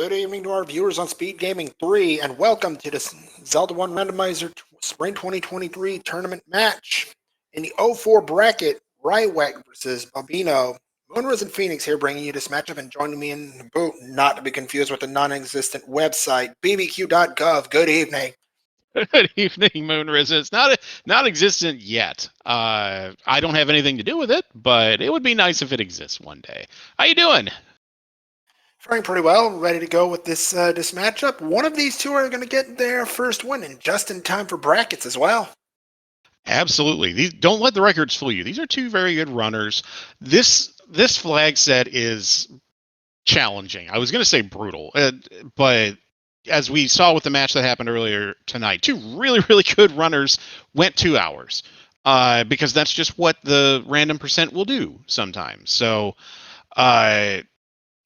Good evening to our viewers on SpeedGaming 3, and welcome to this Zelda 1 Randomizer Spring 2023 tournament match. In the 0-4 bracket, Rywek versus Bobino. Moonrise and Phoenix here bringing you this matchup, and joining me in the booth, not to be confused with the non-existent website, bbq.gov. Good evening. Good evening, Moonrise. It's not existent yet. I don't have anything to do with it, but it would be nice if it exists one day. How you doing? Faring pretty well. Ready to go with this this matchup. One of these two are going to get their first win, and just in time for brackets as well. Absolutely. Don't let the records fool you. These are two very good runners. This flag set is challenging. I was going to say brutal, but as we saw with the match that happened earlier tonight, two really good runners went 2 hours because that's just what the random percent will do sometimes. So,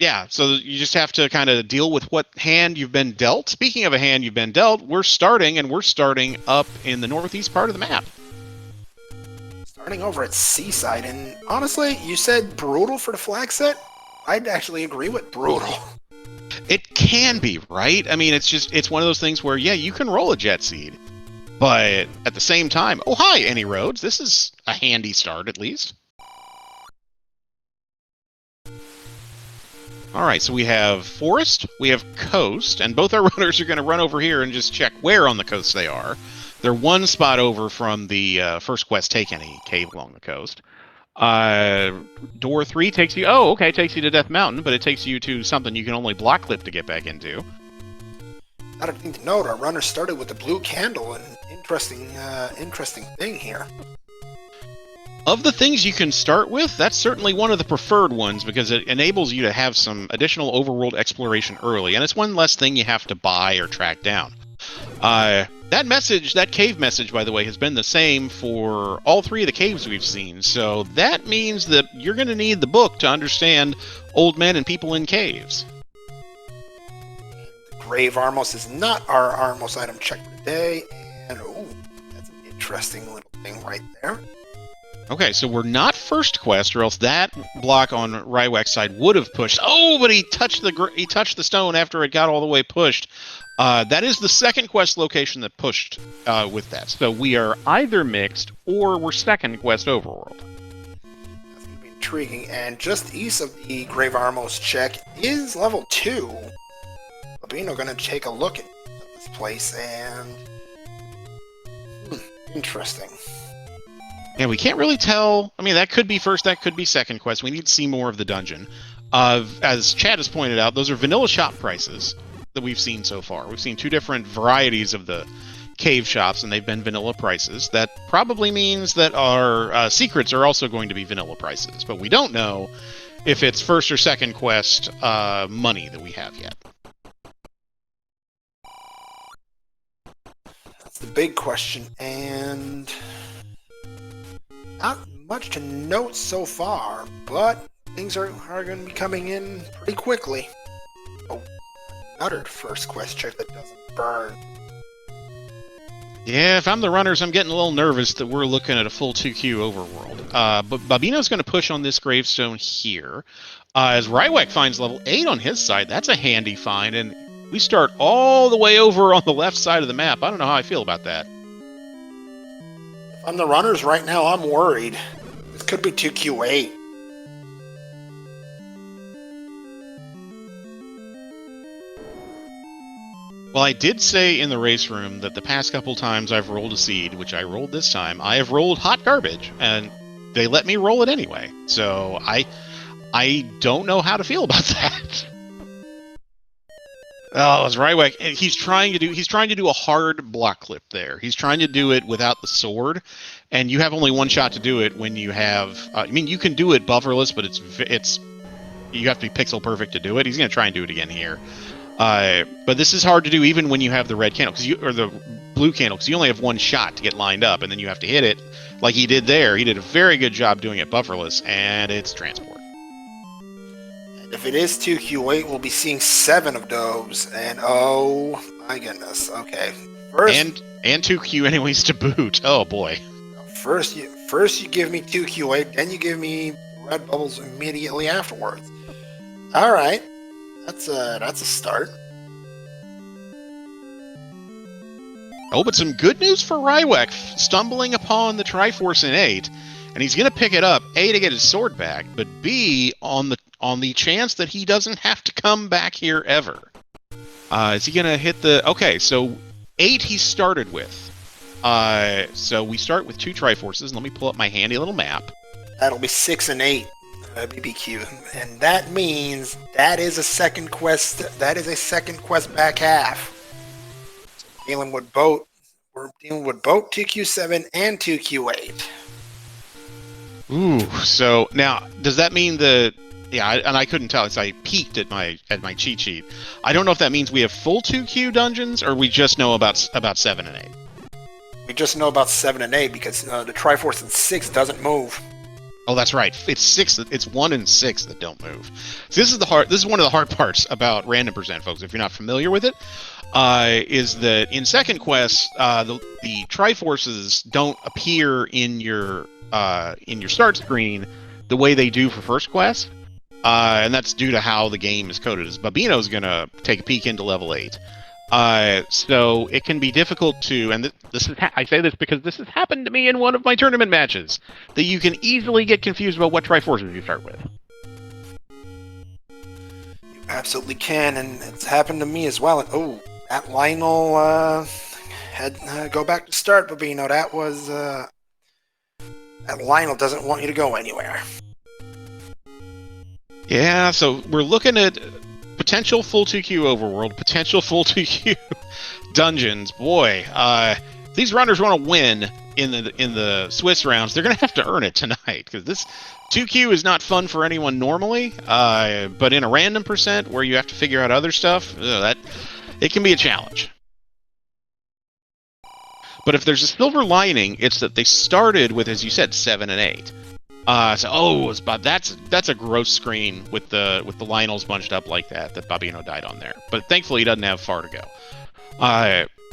yeah, so you just have to kind of deal with what hand you've been dealt. Speaking of a hand you've been dealt, we're starting up in the northeast part of the map. Starting over at Seaside, and honestly, you said brutal for the flag set? I'd actually agree with brutal. It can be, right? I mean, it's one of those things where, yeah, you can roll a jet seed, but at the same time, oh, hi, Any Roads. This is a handy start, at least. All right, so we have Forest, we have Coast, and both our runners are going to run over here and just check where on the coast they are. They're one spot over from the first quest, Take Any Cave along the coast. Door 3 takes you, takes you to Death Mountain, but it takes you to something you can only block clip to get back into. Not a thing to note, our runner started with the blue candle, an interesting thing here. Of the things you can start with, that's certainly one of the preferred ones because it enables you to have some additional overworld exploration early, and it's one less thing you have to buy or track down. That cave message, by the way, has been the same for all three of the caves we've seen, so that means that you're going to need the book to understand old men and people in caves. Grave Armos is not our Armos item check for today, and that's an interesting little thing right there. Okay, so we're not first quest, or else that block on Rywek's side would have pushed. Oh, but he touched the stone after it got all the way pushed. That is the second quest location that pushed with that. So we are either mixed or we're second quest overworld. That's going to be intriguing. And just east of the Grave Armos check is level 2. Bobino going to take a look at this place and interesting. Yeah, we can't really tell. I mean, that could be first, that could be second quest. We need to see more of the dungeon. As Chad has pointed out, those are vanilla shop prices that we've seen so far. We've seen two different varieties of the cave shops, and they've been vanilla prices. That probably means that our secrets are also going to be vanilla prices, but we don't know if it's first or second quest money that we have yet. That's the big question, and not much to note so far, but things are going to be coming in pretty quickly. Oh, another first quest check that doesn't burn. Yeah, if I'm the runners, I'm getting a little nervous that we're looking at a full 2Q overworld. But Bobino's going to push on this gravestone here. As Rywek finds level 8 on his side, that's a handy find, and we start all the way over on the left side of the map. I don't know how I feel about that. On the runners right now, I'm worried. This could be 2Q8. Well, I did say in the race room that the past couple times I've rolled a seed, which I rolled this time, I have rolled hot garbage, and they let me roll it anyway. So I don't know how to feel about that. Oh, it's Rywek. He's trying to do a hard block clip there. He's trying to do it without the sword, and you have only one shot to do it when you have. I mean, you can do it bufferless, but it's you have to be pixel perfect to do it. He's going to try and do it again here, but this is hard to do even when you have the red candle or the blue candle because you only have one shot to get lined up, and then you have to hit it like he did there. He did a very good job doing it bufferless, and it's transport. If it is 2Q8, we'll be seeing 7 of those, and oh my goodness. Okay, first and 2Q anyways to boot. Oh boy. First you give me 2Q8, then you give me red bubbles immediately afterwards. All right. That's a start. Oh, but some good news for Rywek, stumbling upon the Triforce in 8, and he's going to pick it up, A, to get his sword back, but B, on the chance that he doesn't have to come back here ever. Is he going to hit the... Okay, so 8 he started with. So we start with 2 Triforces. Let me pull up my handy little map. That'll be 6 and 8, BBQ. And that means that is a second quest. That is a second quest back half. Dealing with both. We're dealing with both 2Q7 and 2Q8. Ooh, so now does that mean that? Yeah, and I couldn't tell because I peeked at my cheat sheet. I don't know if that means we have full 2Q dungeons or we just know about 7 and 8. We just know about 7 and 8 because the Triforce in 6 doesn't move. Oh, that's right. It's 6. It's 1 and 6 that don't move. So this is one of the hard parts about Random Percent, folks. If you're not familiar with it, is that in second quest, the Triforces don't appear in your start screen the way they do for first quest, and that's due to how the game is coded. As Babino's gonna take a peek into level 8. So it can be difficult to, and I say this because this has happened to me in one of my tournament matches, that you can easily get confused about what Triforces you start with. You absolutely can, and it's happened to me as well. And oh, that Lionel had go back to start, Babino. That was that Lionel doesn't want you to go anywhere. Yeah, so we're looking at potential full 2Q overworld, potential full 2Q dungeons. Boy, these runners want to win in the Swiss rounds. They're going to have to earn it tonight because this 2Q is not fun for anyone normally. But in a random percent where you have to figure out other stuff, that it can be a challenge. But if there's a silver lining, it's that they started with, as you said, 7 and 8. That's a gross screen with the Lionels bunched up like that Babino died on there. But thankfully he doesn't have far to go.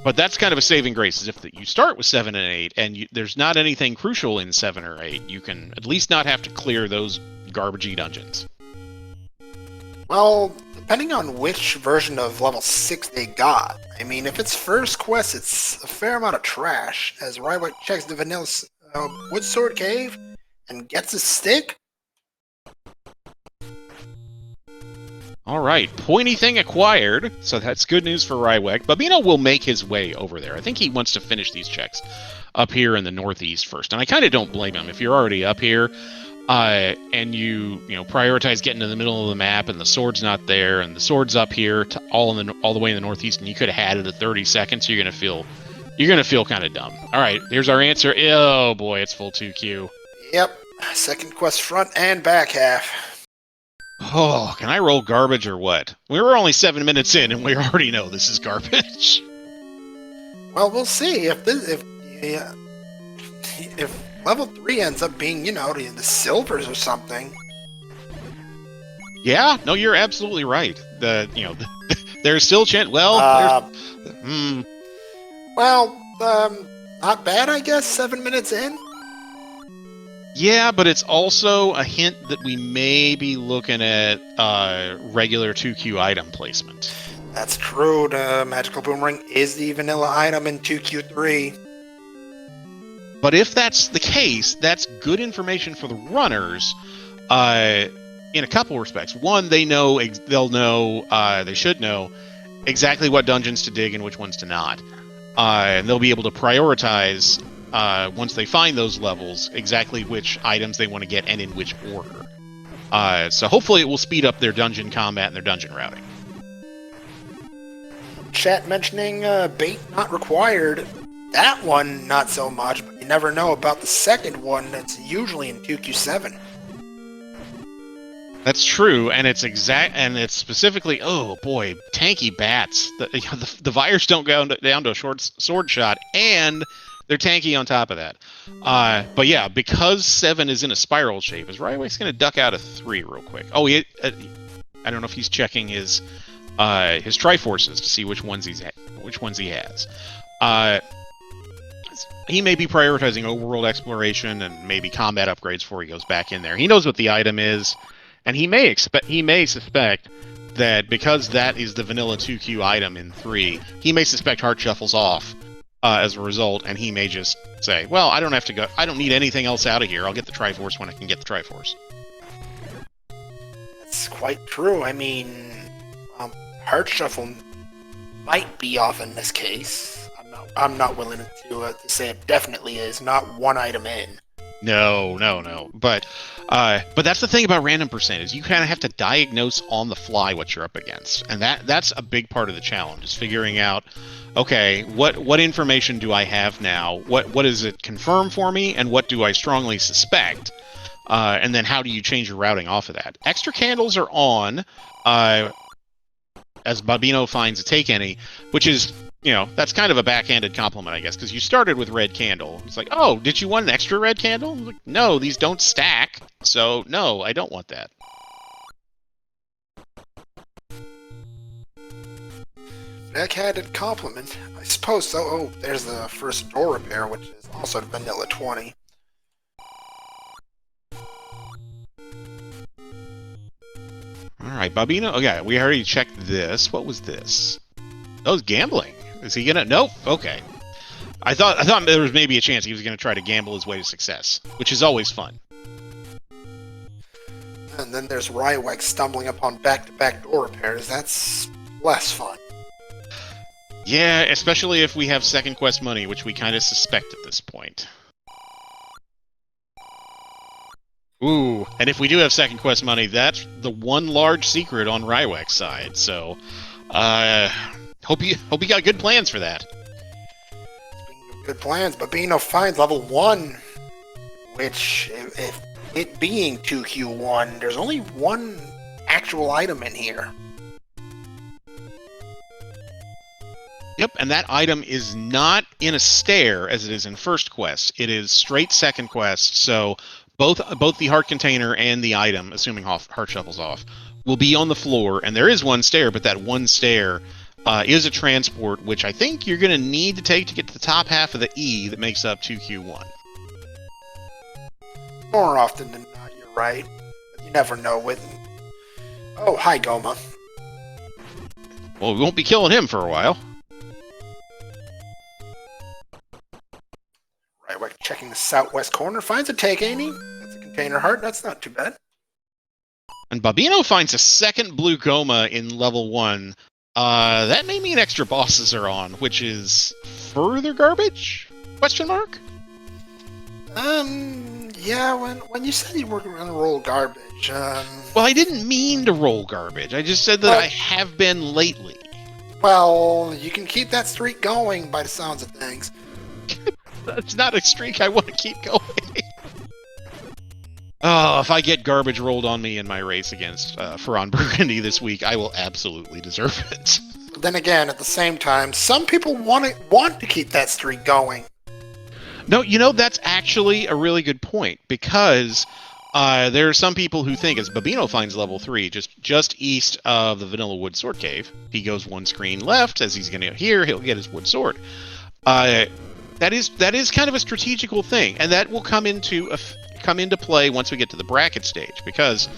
But that's kind of a saving grace, is if you start with 7 and 8 and there's not anything crucial in 7 or 8, you can at least not have to clear those garbagey dungeons. Well, depending on which version of level 6 they got. I mean, if it's first quest, it's a fair amount of trash, as Rywek checks the vanilla wood sword cave and gets a stick. All right, pointy thing acquired, so that's good news for Rywek. Babino will make his way over there. I think he wants to finish these checks up here in the northeast first, and I kind of don't blame him. If you're already up here, and you prioritize getting to the middle of the map, and the sword's not there, and the sword's up here, all the way in the northeast, and you could have had it at 30 seconds, you're gonna feel kind of dumb. All right, here's our answer. Oh boy, it's full 2Q. Yep, second quest front and back half. Oh, can I roll garbage or what? We were only 7 minutes in, and we already know this is garbage. Well, we'll see if level 3 ends up being, the silvers or something. Yeah, no, you're absolutely right. There's still a chance. Well, not bad, I guess. 7 minutes in. Yeah, but it's also a hint that we may be looking at regular 2Q item placement. That's true. The Magical Boomerang is the vanilla item in 2Q3. But if that's the case, that's good information for the runners in a couple respects. One, they should know exactly what dungeons to dig and which ones to not. And they'll be able to prioritize, once they find those levels, exactly which items they want to get and in which order. So hopefully it will speed up their dungeon combat and their dungeon routing. Chat mentioning bait not required. That one, not so much, but you never know about the second one that's usually in 2Q7. That's true, and it's specifically, oh boy, tanky bats. The Vires don't go down to a short sword shot, and they're tanky on top of that. But yeah, because 7 is in a spiral shape, is Rywek's going to duck out a 3 real quick. Oh, I don't know if he's checking his Triforces to see which ones he has. He may be prioritizing overworld exploration and maybe combat upgrades before he goes back in there. He knows what the item is, and he may suspect that because that is the vanilla 2Q item in 3, he may suspect Heart Shuffle's off as a result, and he may just say, well, I don't have to go, I don't need anything else out of here, I'll get the Triforce when I can get the Triforce. That's quite true. I mean, Heart Shuffle might be off in this case. I'm not willing to say it definitely is. Not one item in. No. But that's the thing about random percent is you kind of have to diagnose on the fly what you're up against, and that's a big part of the challenge is figuring out, okay, what information do I have now? What does it confirm for me, and what do I strongly suspect? And then how do you change your routing off of that? Extra candles are on, as Bobino finds a take any, which is, that's kind of a backhanded compliment, I guess, because you started with red candle. It's like, oh, did you want an extra red candle? Like, no, these don't stack, so no, I don't want that. Backhanded compliment, I suppose so. Oh, there's the first door repair, which is also vanilla 20. Alright, Bobino. Okay, we already checked this. What was this? Oh, it's gambling. Is he gonna... Nope. Okay. I thought there was maybe a chance he was gonna try to gamble his way to success, which is always fun. And then there's Rywek stumbling upon back-to-back door repairs. That's less fun. Yeah, especially if we have second quest money, which we kind of suspect at this point. Ooh, and if we do have second quest money, that's the one large secret on Rywek's side, so... Hope you got good plans for that. Speaking of good plans, Bobino finds level 1, which, if it being 2Q1, there's only one actual item in here. Yep, and that item is not in a stair as it is in first quest. It is straight second quest, so both the heart container and the item, assuming Heart Shuffle's off, will be on the floor, and there is one stair, but that one stair is a transport, which I think you're going to need to take to get to the top half of the E that makes up 2Q1. More often than not, you're right. But you never know with... Oh, hi, Goma. Well, we won't be killing him for a while. Rywek checking the southwest corner, finds a take, ain't he? That's a container heart, that's not too bad. And Bobino finds a second blue Goma in level 1. That may mean extra bosses are on, which is further garbage? Question mark? Yeah, when you said you were going to roll garbage, Well, I didn't mean to roll garbage. I just said that I have been lately. Well, you can keep that streak going by the sounds of things. That's not a streak I want to keep going. Oh, if I get garbage rolled on me in my race against Ferran Burgundy this week, I will absolutely deserve it. Then again, at the same time, some people want to keep that streak going. No, that's actually a really good point, because there are some people who think, as Bobino finds level 3, just east of the Vanilla Wood Sword Cave, he goes one screen left, as he's going to here, he'll get his wood sword. That is kind of a strategical thing, and that will come into play once we get to the bracket stage, because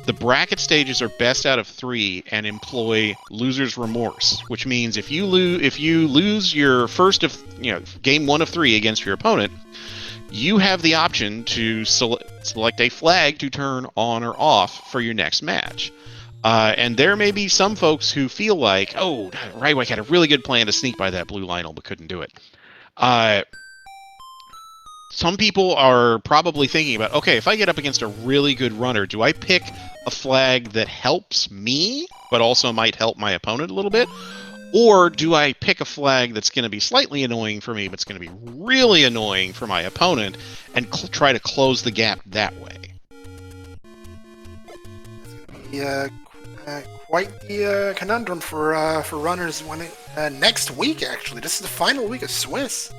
the bracket stages are best out of 3 and employ loser's remorse, which means if you lose your first of game 1 of 3 against your opponent, you have the option to select a flag to turn on or off for your next match. And there may be some folks who feel like, oh, Rywek had a really good plan to sneak by that blue Lionel but couldn't do it. Some people are probably thinking about, okay, if I get up against a really good runner, do I pick a flag that helps me, but also might help my opponent a little bit? Or do I pick a flag that's going to be slightly annoying for me, but it's going to be really annoying for my opponent, and try to close the gap that way? That's going to be quite the conundrum for runners next week, actually. This is the final week of Swiss.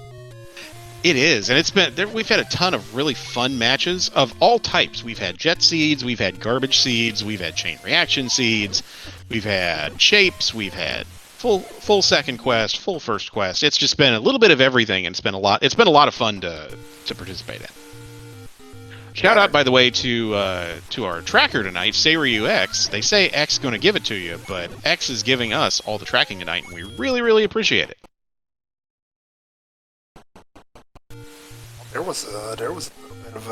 It is, and we've had a ton of really fun matches of all types. We've had jet seeds, we've had garbage seeds, we've had chain reaction seeds, we've had shapes, we've had full second quest, full first quest. It's just been a little bit of everything, and it's been a lot of fun to participate in. Shout out, by the way, to our tracker tonight, Sayryu X. They say X is going to give it to you, but X is giving us all the tracking tonight, and we really, really appreciate it. There was a little bit of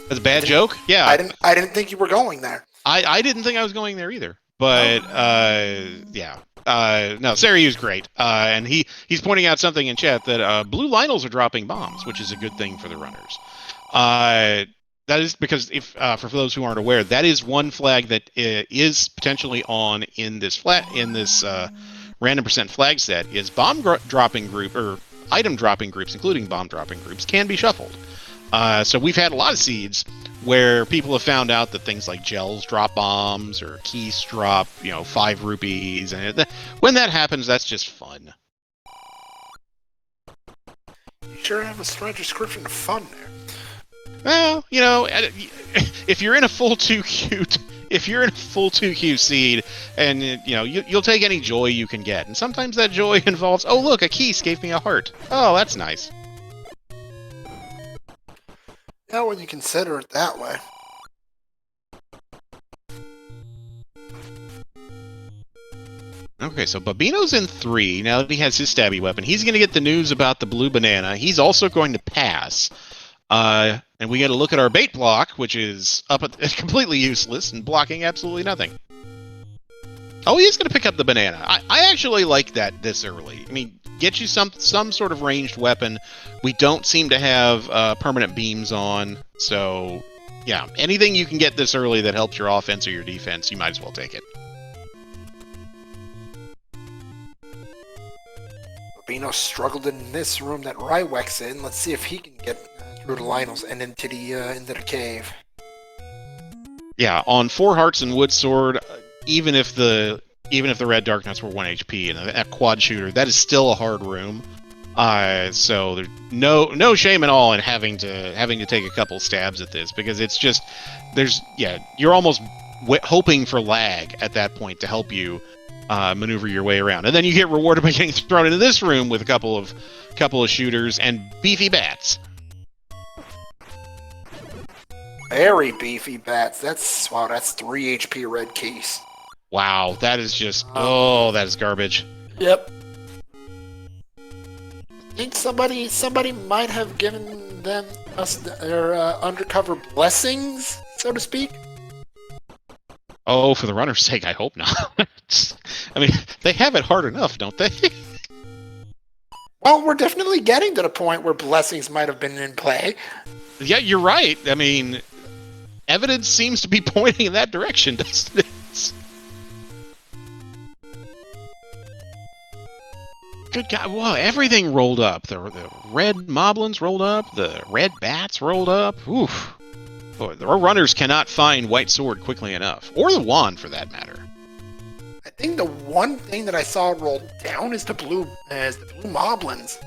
That's a bad joke? Yeah. I didn't think you were going there. I didn't think I was going there either. But yeah. No, Saryu's great. And he's pointing out something in chat that blue Lionels are dropping bombs, which is a good thing for the runners. That is because if for those who aren't aware, that is one flag that is potentially on in this random percent flag set is bomb dropping group or item dropping groups, including bomb dropping groups, can be shuffled. So we've had a lot of seeds where people have found out that things like gels drop bombs or keys drop, 5 rupees, and when that happens, that's just fun. You sure have a strange description of fun there. Well, if you're in a full 2Q seed, and you'll take any joy you can get, and sometimes that joy involves, oh look, a Keys gave me a heart. Oh, that's nice. Yeah, when you consider it that way. Okay, so Babino's in 3. Now that he has his stabby weapon, he's going to get the news about the blue banana. He's also going to pass. And we get a look at our bait block, which is completely useless and blocking absolutely nothing. Oh, he is going to pick up the banana. I actually like that this early. I mean, get you some sort of ranged weapon. We don't seem to have permanent beams on, so yeah, anything you can get this early that helps your offense or your defense, you might as well take it. Babino struggled in this room that Rywek's in. Let's see if he can get through the Lionels and into the cave. Yeah, on 4 hearts and wood sword, even if the red dark nuts were 1 HP and a quad shooter, that is still a hard room. So there's no shame at all in having to take a couple stabs at this, because it's just you're almost hoping for lag at that point to help you maneuver your way around, and then you get rewarded by getting thrown into this room with a couple of shooters and beefy bats. Very beefy bats. That's 3 HP red keys. Wow, that is just that is garbage. Yep. I think somebody might have given us their undercover blessings, so to speak. Oh, for the runner's sake, I hope not. I mean, they have it hard enough, don't they? Well, we're definitely getting to the point where blessings might have been in play. Yeah, you're right. I mean, evidence seems to be pointing in that direction, doesn't it? Good God, whoa, everything rolled up. The red moblins rolled up, the red bats rolled up. Oof. Boy, our runners cannot find white sword quickly enough. Or the wand, for that matter. I think the one thing that I saw rolled down is the blue moblins.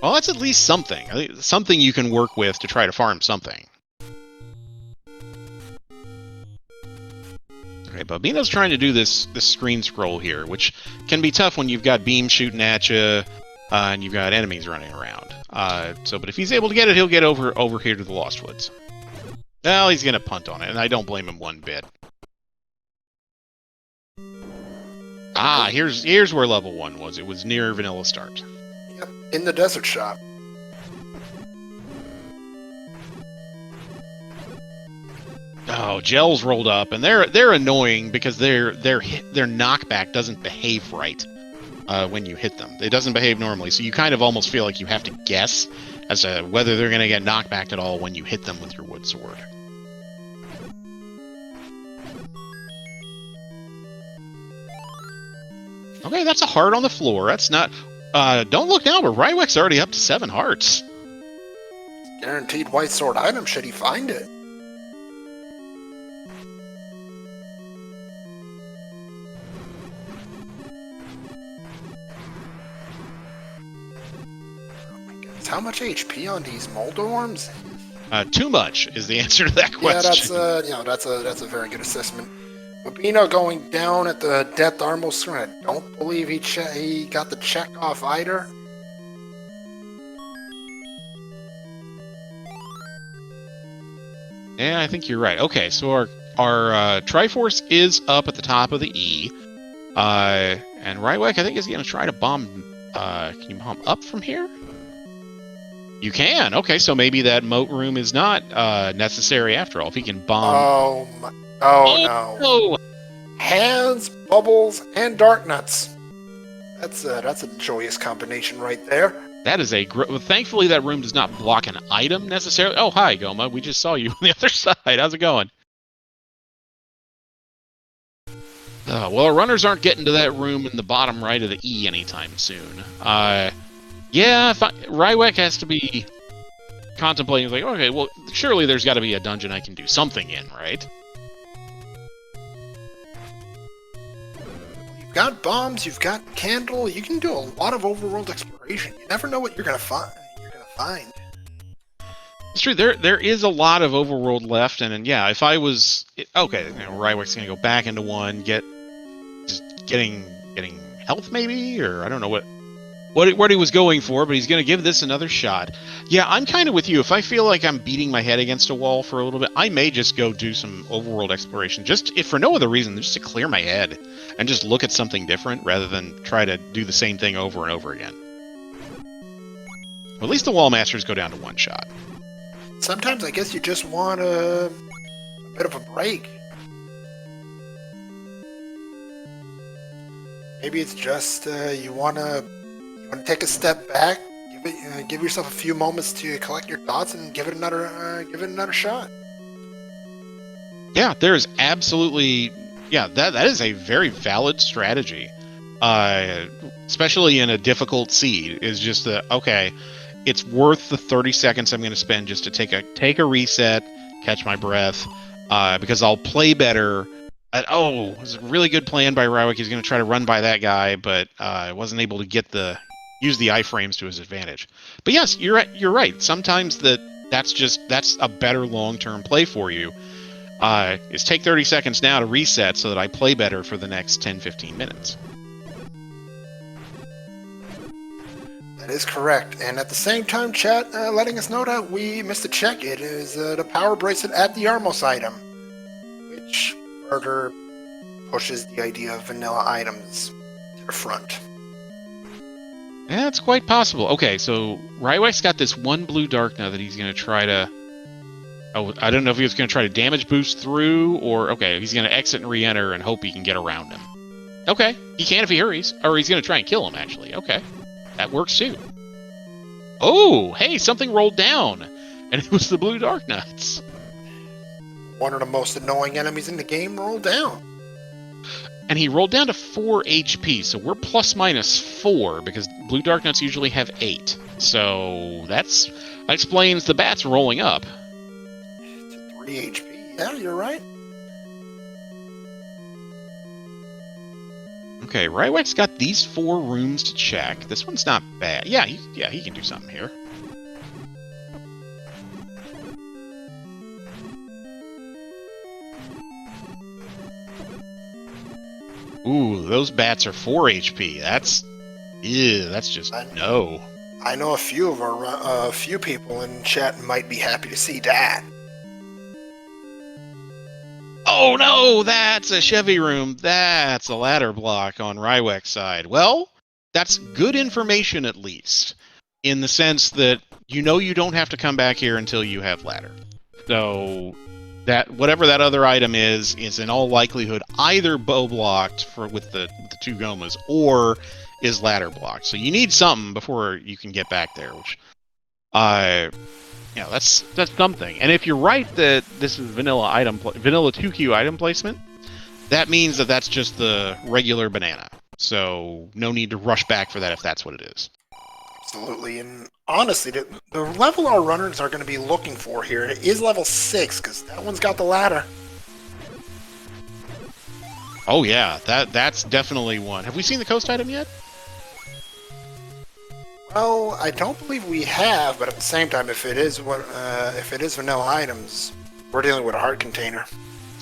Well, that's at least something. Something you can work with to try to farm something. Okay, Babino's trying to do this screen scroll here, which can be tough when you've got beams shooting at you and you've got enemies running around. But if he's able to get it, he'll get over here to the Lost Woods. Well, he's gonna punt on it, and I don't blame him one bit. Ah, here's where level 1 was. It was near Vanilla Start. Yep, in the desert shop. Oh, gels rolled up, and they're annoying because their knockback doesn't behave right when you hit them. It doesn't behave normally, so you kind of almost feel like you have to guess as to whether they're going to get knockbacked at all when you hit them with your wood sword. Okay, that's a heart on the floor. That's not... don't look now, but Rywek's already up to 7 hearts. Guaranteed white sword item should he find it. How much HP on these Moldorms? Too much is the answer to that question. Yeah, that's a very good assessment. Babino going down at the Death Armor screen. I don't believe he got the check off either. Yeah, I think you're right. Okay, so our Triforce is up at the top of the E. And Rywek, I think, is going to try to bomb. Can you bomb up from here? You can. Okay, so maybe that moat room is not necessary after all. If he can bomb. Oh no! No! Hands, bubbles, and dark nuts. That's a joyous combination right there. That is well, thankfully, that room does not block an item necessarily. Oh, hi, Goma. We just saw you on the other side. How's it going? Well, our runners aren't getting to that room in the bottom right of the E anytime soon. Yeah, Rywek has to be contemplating, like, okay, well, surely there's got to be a dungeon I can do something in, right? You've got bombs, you've got candle, you can do a lot of overworld exploration. You never know what you're gonna find. It's true. There is a lot of overworld left, and yeah, if I was okay, Rywek's gonna go back into one, getting health maybe, or I don't know what he was going for, but he's gonna give this another shot. Yeah, I'm kind of with you. If I feel like I'm beating my head against a wall for a little bit, I may just go do some overworld exploration, just if for no other reason, just to clear my head and just look at something different rather than try to do the same thing over and over again. Well, at least the wall masters go down to one shot. Sometimes I guess you just want a bit of a break. Maybe it's just you want to take a step back, give yourself a few moments to collect your thoughts, and give it another shot. Yeah, there's absolutely that is a very valid strategy, especially in a difficult seed. Is just that okay? It's worth the 30 seconds I'm going to spend just to take a reset, catch my breath, because I'll play better. It was a really good plan by Rywek. He's going to try to run by that guy, but wasn't able to use the iframes to his advantage. But yes, you're right. Sometimes that's a better long-term play for you. Is take 30 seconds now to reset so that I play better for the next 10-15 minutes. That is correct. And at the same time, chat letting us know that we missed a check. It is the power bracelet at the Armos item, which further pushes the idea of vanilla items to the front. Yeah, it's quite possible. Okay, so Rywek's got this one blue dark now that he's going to try to... Oh, I don't know if he was going to try to damage boost through, or... Okay, he's going to exit and re-enter and hope he can get around him. Okay, he can if he hurries. Or he's going to try and kill him, actually. Okay. That works too. Oh, hey, something rolled down, and it was the blue dark nuts. One of the most annoying enemies in the game rolled down. And he rolled down to 4 HP, so we're +/-4 because blue dark nuts usually have 8. So that explains the bats rolling up. To 3 HP. Yeah, you're right. Okay, Rywek's got these 4 rooms to check. This one's not bad. Yeah, he can do something here. Ooh, those bats are 4 HP. That's just no. I know a few people in chat might be happy to see that. Oh no, that's a Chevy room. That's a ladder block on Rywek's side. Well, that's good information at least, in the sense that you don't have to come back here until you have ladder. So that whatever that other item is in all likelihood either bow blocked with the 2 Gomas or is ladder blocked. So you need something before you can get back there, which that's something. And if you're right that this is vanilla 2Q item placement, that means that that's just the regular banana. So no need to rush back for that if that's what it is. Absolutely. And honestly, the level our runners are going to be looking for here is level 6, because that one's got the ladder. Oh yeah, that's definitely one. Have we seen the coast item yet? Well, I don't believe we have, but at the same time, if it is vanilla items, we're dealing with a heart container.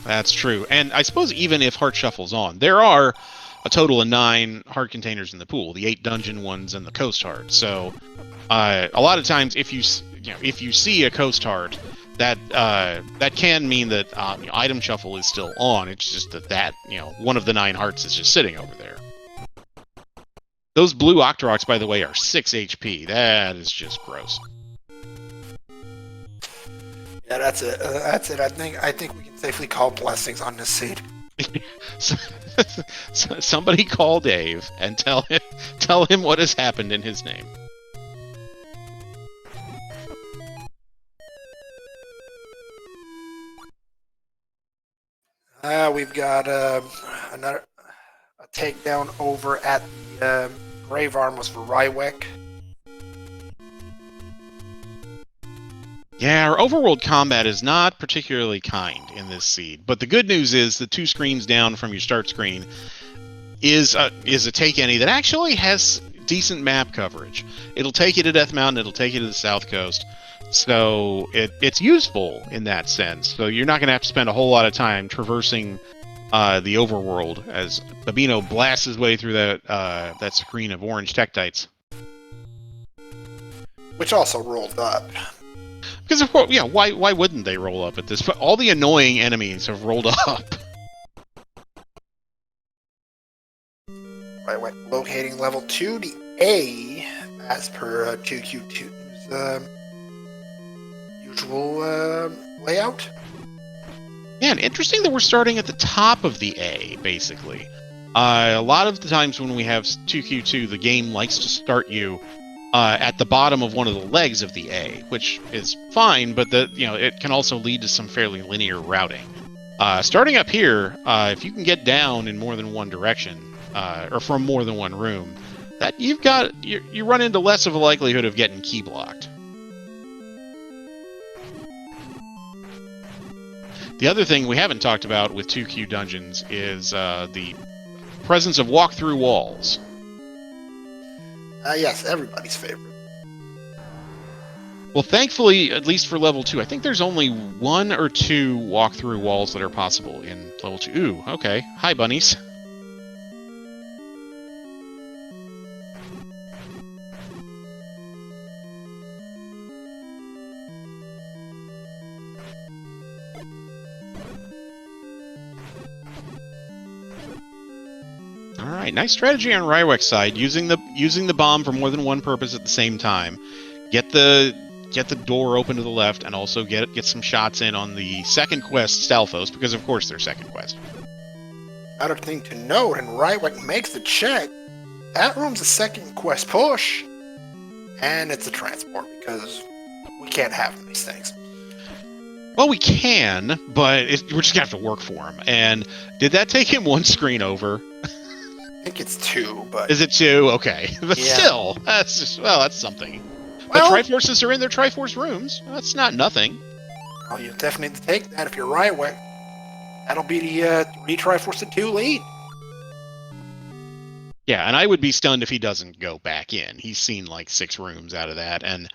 That's true. And I suppose even if Heart Shuffle's on, there are a total of 9 heart containers in the pool, the 8 dungeon ones and the coast heart. So a lot of times if you see a coast heart, that can mean that item shuffle is still on. It's just that one of the 9 hearts is just sitting over there. Those blue Octoroks, by the way, are 6 HP. That is just gross. Yeah, that's it. That's it. I think we can safely call blessings on this seed. Somebody call Dave and tell him what has happened in his name. We've got another takedown over at the Grave Arm was for Rywek. Yeah, our overworld combat is not particularly kind in this seed, but the good news is the 2 screens down from your start screen is a take any that actually has decent map coverage. It'll take you to Death Mountain, it'll take you to the South Coast, so it's useful in that sense. So you're not going to have to spend a whole lot of time traversing the overworld as Babino blasts his way through that screen of orange Tektites. Which also rolled up. Because of course, yeah, why wouldn't they roll up at this? But all the annoying enemies have rolled up. Right, locating level 2, the A, as per 2Q2's usual layout. Yeah, and interesting that we're starting at the top of the A, basically. A lot of the times when we have 2Q2, the game likes to start you at the bottom of one of the legs of the A, which is fine, but it can also lead to some fairly linear routing. Starting up here, if you can get down in more than one direction, or from more than one room, that you run into less of a likelihood of getting key blocked. The other thing we haven't talked about with 2Q dungeons is the presence of walk-through walls. Yes, everybody's favorite. Well, thankfully, at least for level 2, I think there's only 1 or 2 walk-through walls that are possible in level 2. Ooh, okay. Hi, bunnies. Alright, nice strategy on Rywek's side, using the bomb for more than one purpose at the same time. Get the door open to the left, and also get some shots in on the second quest, Stalfos, because of course they're second quest. Another thing to note, and Rywek makes the check, that room's a second quest push, and it's a transport, because we can't have these things. Well, we can, but we're just gonna have to work for him. And did that take him 1 screen over? I think it's 2, but... Is it 2? Okay. But yeah. Still, that's something. Well, the Triforces are in their Triforce rooms. That's not nothing. Well, you definitely take that if you're Rywek. That'll be the 3 Triforce to 2 lead. Yeah, and I would be stunned if he doesn't go back in. He's seen like 6 rooms out of that. And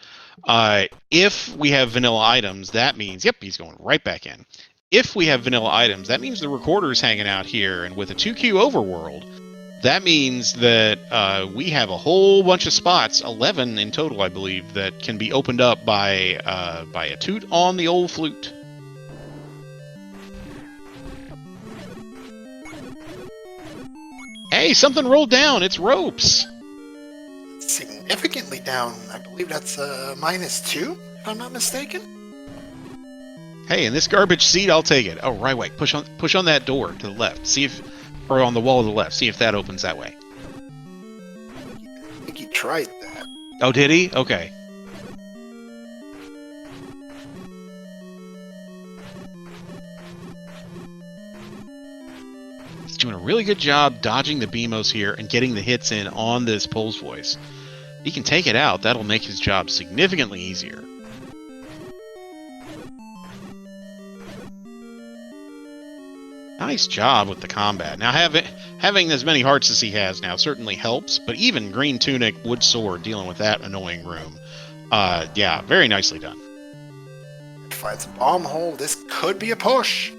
if we have vanilla items, that means, yep, he's going right back in. If we have vanilla items, that means the Recorder's hanging out here. And with a 2Q overworld, that means that we have a whole bunch of spots, 11 in total, I believe, that can be opened up by a toot on the old flute. Hey, something rolled down. It's ropes. Significantly down. I believe that's -2, if I'm not mistaken. Hey, in this garbage seat, I'll take it. Oh, Rywek, push on that door to the left. See if, or on the wall to the left. See if that opens that way. I think he tried that. Oh, did he? Okay. He's doing a really good job dodging the BMOs here and getting the hits in on this Pole's Voice. He can take it out. That'll make his job significantly easier. Nice job with the combat. Now, having as many hearts as he has now certainly helps, but even Green Tunic, Wood Sword, dealing with that annoying room. Yeah, very nicely done. Finds a bomb hole. This could be a push.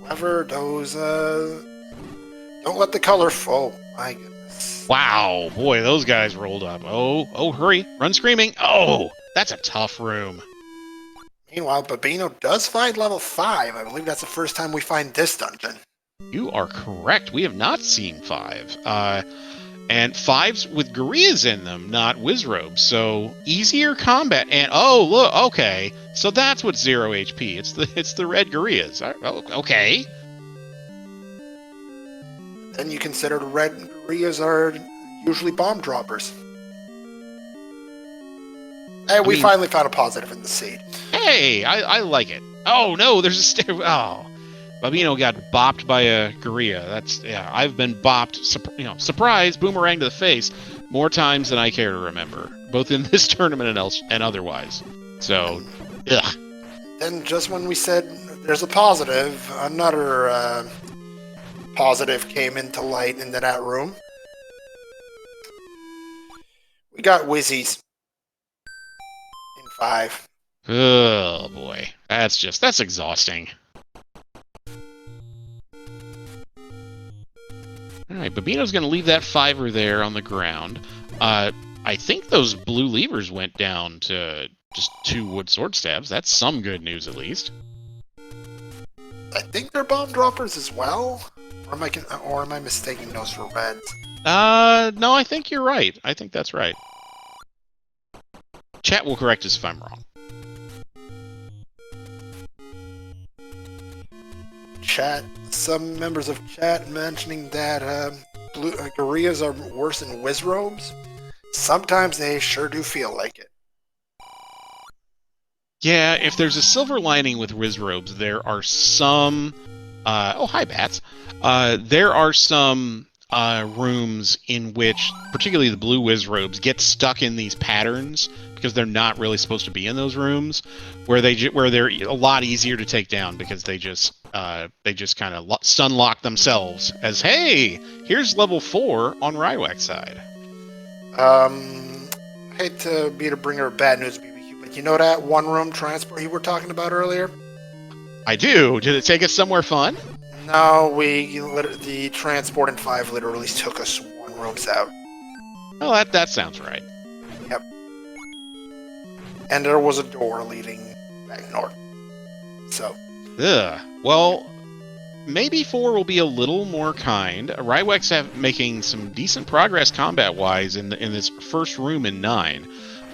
However, those, don't let the color fall. My goodness. Wow, boy, those guys rolled up. Oh, hurry. Run screaming. Oh, That's a tough room. Meanwhile, Babino does find level 5. I believe that's the first time we find this dungeon. You are correct. We have not seen 5. And 5s with Gorias in them, not Wizrobes. So easier combat. And oh look, okay. So that's what's 0 HP. It's the red Gorias. Okay. Then you consider the red Gorias are usually bomb droppers. And we finally found a positive in the seed. Hey, I like it. Oh no, there's a stair. Oh, Babino got bopped by a Goria. That's I've been bopped. Surprise, boomerang to the face more times than I care to remember, both in this tournament and otherwise. So, ugh. Then just when we said there's a positive, another positive came into light into that room. We got Wizzies in 5. Oh boy, that's exhausting. All right, Babino's going to leave that 5er there on the ground. I think those blue levers went down to just 2 wood sword stabs. That's some good news, at least. I think they're bomb droppers as well. Or am I mistaking those for reds? No, I think you're right. I think that's right. Chat will correct us if I'm wrong. Chat. Some members of chat mentioning that blue Gorias are worse than Wizrobes. Sometimes they sure do feel like it. Yeah, if there's a silver lining with Wizrobes, there are some... oh, hi, Bats. There are some rooms in which, particularly the blue Wizrobes, get stuck in these patterns because they're not really supposed to be in those rooms, where they're a lot easier to take down because they just kind of stun lock themselves as, hey, here's level 4 on Rywek's side. I hate to be the bringer of bad news, BBQ, but you know that one-room transport you were talking about earlier? I do. Did it take us somewhere fun? No, the transport in 5 literally took us 1 room south. Oh, that sounds right. Yep. And there was a door leading back north. So. Ugh. Well, maybe 4 will be a little more kind. Rywek's making some decent progress combat-wise in this first room in 9.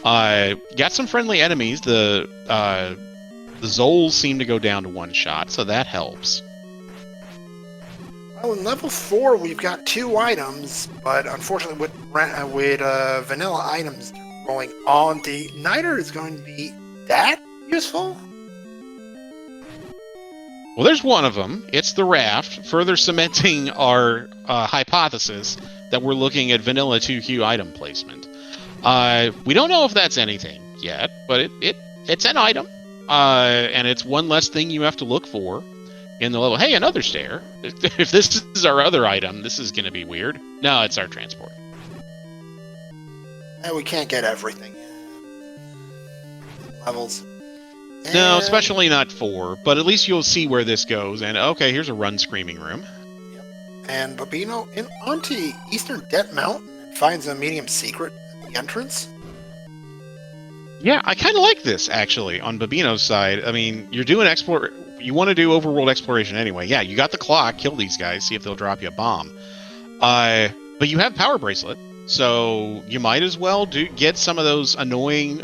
Got some friendly enemies. The Zols seem to go down to 1 shot, so that helps. Well, in level 4, we've got 2 items, but unfortunately with vanilla items going on, the Niter is going to be that useful? Well, there's one of them. It's the raft, further cementing our hypothesis that we're looking at vanilla 2Q item placement. We don't know if that's anything yet, but it's an item, and it's one less thing you have to look for in the level. Hey, another stair. If this is our other item, this is going to be weird. No, it's our transport. And we can't get everything in levels. No, especially not 4, but at least you'll see where this goes. And okay, here's a run screaming room. Yep. And Babino onto Eastern Debt Mountain and finds a medium secret at the entrance. Yeah, I kind of like this, actually, on Babino's side. I mean, you're doing you want to do overworld exploration anyway. Yeah, you got the clock, kill these guys, see if they'll drop you a bomb. But you have Power Bracelet, so you might as well get some of those annoying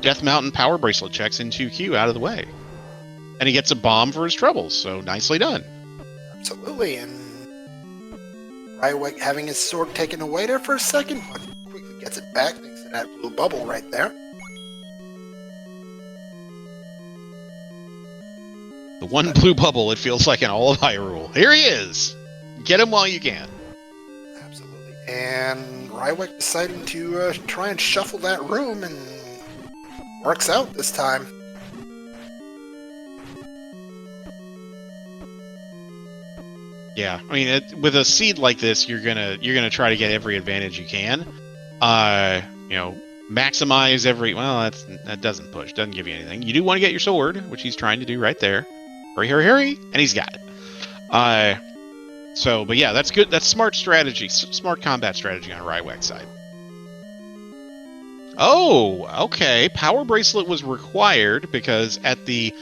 Death Mountain Power Bracelet checks in 2Q out of the way. And he gets a bomb for his troubles, so nicely done. Absolutely, and Rywek having his sword taken away there for a second, but quickly gets it back thanks to that blue bubble right there. The one blue bubble, it feels like in all of Hyrule. Here he is! Get him while you can. Absolutely. And Rywek deciding to try and shuffle that room, and works out this time. Yeah, I mean, with a seed like this, you're gonna try to get every advantage you can. Maximize every. Well, that doesn't push, doesn't give you anything. You do want to get your sword, which he's trying to do right there. Hurry, hurry, hurry, and he's got it. But yeah, that's good. That's smart strategy, smart combat strategy on Rywek's side. Oh, okay. Power Bracelet was required because at the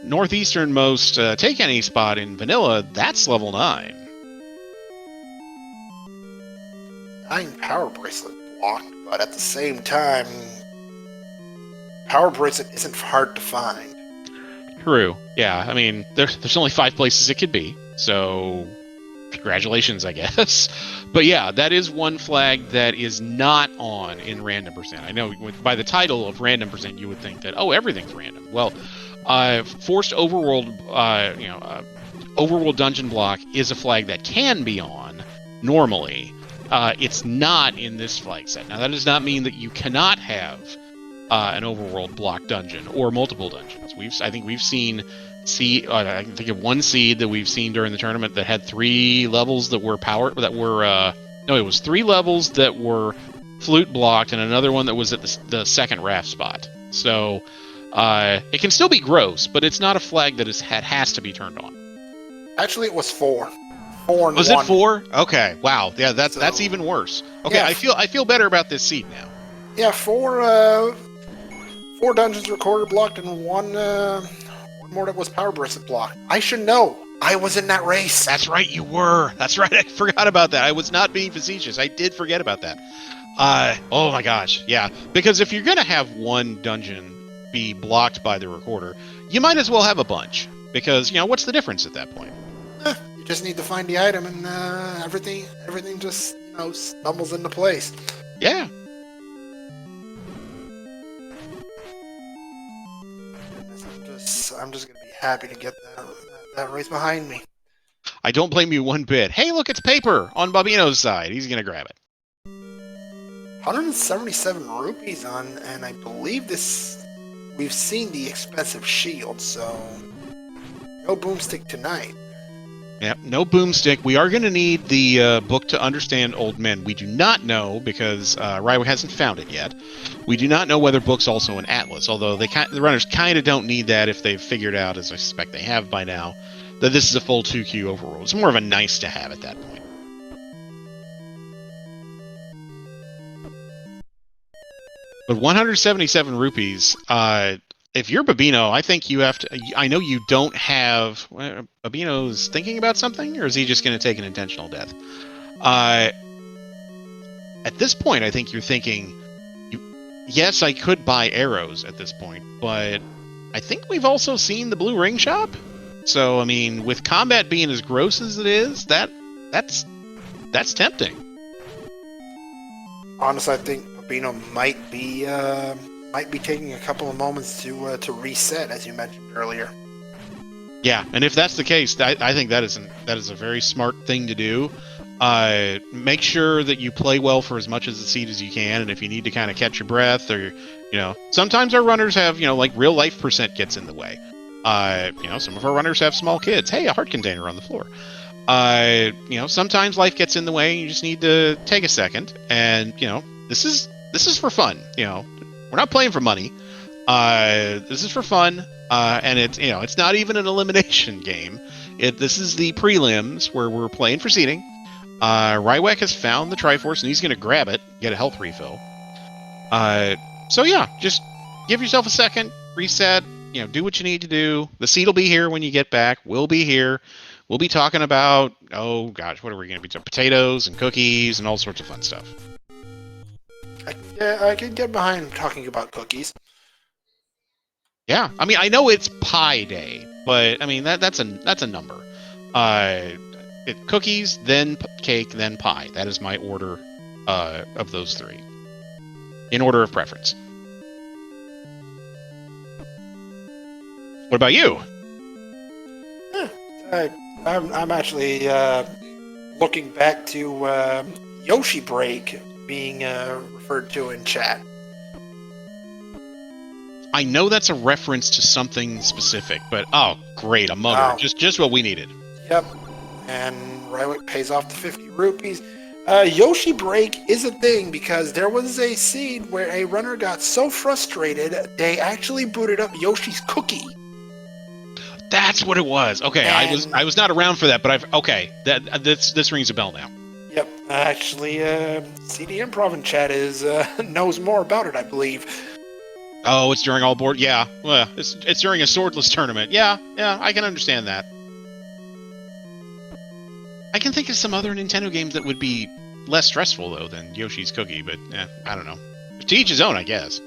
northeasternmost Take Any spot in Vanilla, that's level 9. 9 Power Bracelet blocked, but at the same time, Power Bracelet isn't hard to find. True. Yeah, I mean, there's only 5 places it could be, so congratulations, I guess. But yeah, that is one flag that is not on in Random Percent. I know by the title of Random Percent, you would think that, oh, everything's random. Well, Forced Overworld, Overworld Dungeon Block is a flag that can be on normally. It's not in this flag set. Now, that does not mean that you cannot have an Overworld Block dungeon or multiple dungeons. I think we've seen I can think of one seed that we've seen during the tournament that had 3 levels that were no, it was 3 levels that were flute blocked and another one that was at the second raft spot. So it can still be gross, but it's not a flag that has to be turned on. Actually, it was 4. 4 and was 1. It 4? Okay, wow, yeah, that's even worse. Okay, yeah. I feel better about this seed now. Yeah, 4 dungeons recorded blocked and one more that was Power Bracelet blocked. I should know. I was in that race. That's right, you were. That's right, I forgot about that. I was not being facetious. I did forget about that. Oh my gosh, yeah. Because if you're going to have one dungeon be blocked by the recorder, you might as well have a bunch. Because, what's the difference at that point? You just need to find the item and everything just, stumbles into place. Yeah. I'm just going to be happy to get that race behind me. I don't blame you one bit. Hey, look, it's paper on Bobino's side. He's going to grab it. 177 rupees on, and I believe we've seen the expensive shield, so no boomstick tonight. Yep, no boomstick. We are going to need the book to understand old men. We do not know, because Rywek hasn't found it yet. We do not know whether book's also an atlas, although the runners kind of don't need that if they've figured out, as I suspect they have by now, that this is a full 2Q overworld. It's more of a nice to have at that point. But 177 rupees, if you're Bobino, I think you have to... I know you don't have... Bobino's thinking about something, or is he just going to take an intentional death? At this point, I think you're thinking... Yes, I could buy arrows at this point, but I think we've also seen the blue ring shop. So, I mean, with combat being as gross as it is, that's tempting. Honestly, I think Bobino might be taking a couple of moments to reset, as you mentioned earlier. Yeah, and if that's the case, I think that is a very smart thing to do. Make sure that you play well for as much as the seed as you can, and if you need to kind of catch your breath, or sometimes our runners have like real life percent gets in the way. Some of our runners have small kids. Hey, a heart container on the floor. Sometimes life gets in the way, and you just need to take a second. And this is for fun. We're not playing for money. This is for fun. And it's not even an elimination game. This is the prelims where we're playing for seeding. Rywek has found the Triforce, and he's going to grab it, get a health refill. So yeah, just give yourself a second, reset, do what you need to do. The seed will be here when you get back. We'll be here. We'll be talking about, oh gosh, what are we going to be talking? Potatoes and cookies and all sorts of fun stuff. I can get behind talking about cookies. Yeah, I mean, I know it's pie day, but I mean that's a number. Cookies, then cake, then pie. That is my order of those 3, in order of preference. What about you? I'm actually looking back to Yoshi Break being referred to in chat. I know that's a reference to something specific, but oh, great, a mother. Wow. Just what we needed. Yep. And Rywek pays off the 50 rupees. Yoshi Break is a thing because there was a seed where a runner got so frustrated they actually booted up Yoshi's Cookie. That's what it was. Okay, and I was not around for that, but this rings a bell now. Yep. Actually, CD Improv in chat is knows more about it, I believe. Oh, it's during all board. Yeah, well, it's during a swordless tournament. Yeah, I can understand that. I can think of some other Nintendo games that would be less stressful though than Yoshi's Cookie, but I don't know. To each his own, I guess.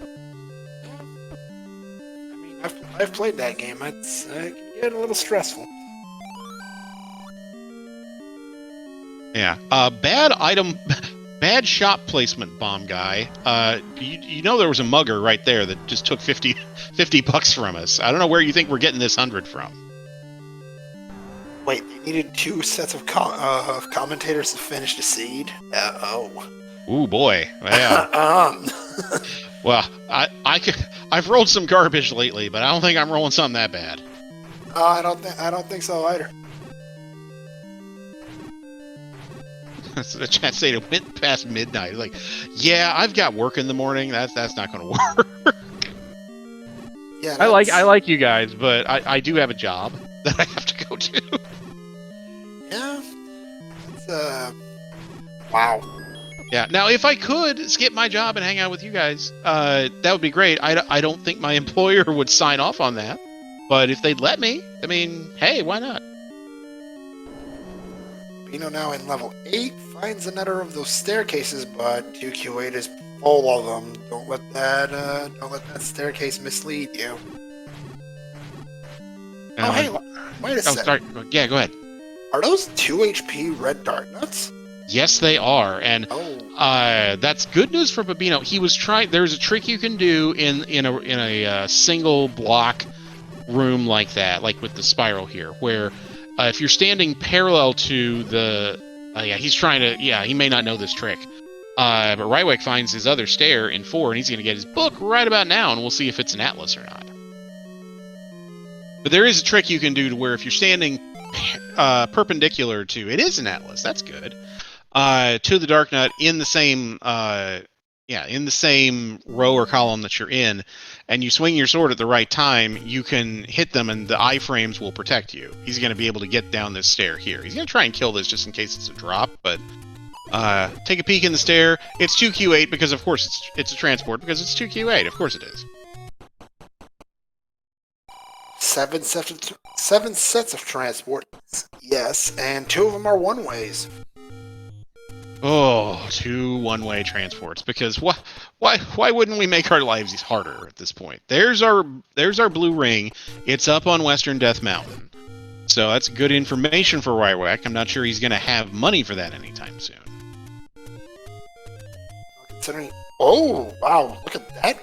I mean, I've played that game. It can get a little stressful. Yeah. Bad item, bad shop placement, bomb guy. You know there was a mugger right there that just took 50 bucks from us. I don't know where you think we're getting this 100 from. Wait, they needed 2 sets of commentators to finish the seed? Oh. Ooh boy. Yeah. Well, I've rolled some garbage lately, but I don't think I'm rolling something that bad. I don't think so either. The chat saying it went past midnight. Like, yeah, I've got work in the morning. That's not going to work. Yeah, I like you guys, but I do have a job that I have to go to. Yeah. It's, wow. Yeah. Now, if I could skip my job and hang out with you guys, that would be great. I don't think my employer would sign off on that, but if they'd let me, I mean, hey, why not? Bobino now in level 8 finds another of those staircases, but 2Q8 is full of them. Don't let that staircase mislead you. Oh hey, wait a second. Sorry. Yeah, go ahead. Are those 2 HP red dart nuts? Yes, they are, and that's good news for Bobino. He was trying. There's a trick you can do in a single block room like that, like with the spiral here, where if you're standing parallel to the, he's trying to, he may not know this trick, but Rywek finds his other stair in 4, and he's going to get his book right about now, and we'll see if it's an atlas or not. But there is a trick you can do to where if you're standing perpendicular to, it is an atlas. That's good. To the Dark Nut in the same row or column that you're in, and you swing your sword at the right time, you can hit them and the iframes will protect you. He's going to be able to get down this stair here. He's going to try and kill this just in case it's a drop, but take a peek in the stair. It's 2Q8 because of course it's a transport because it's 2Q8. Of course it is. 7 sets of transport, yes, and 2 of them are one-ways. Oh, 2 one-way transports. Because why wouldn't we make our lives harder at this point? There's our blue ring. It's up on Western Death Mountain. So that's good information for Rywek. I'm not sure he's going to have money for that anytime soon. Considering, oh wow, look at that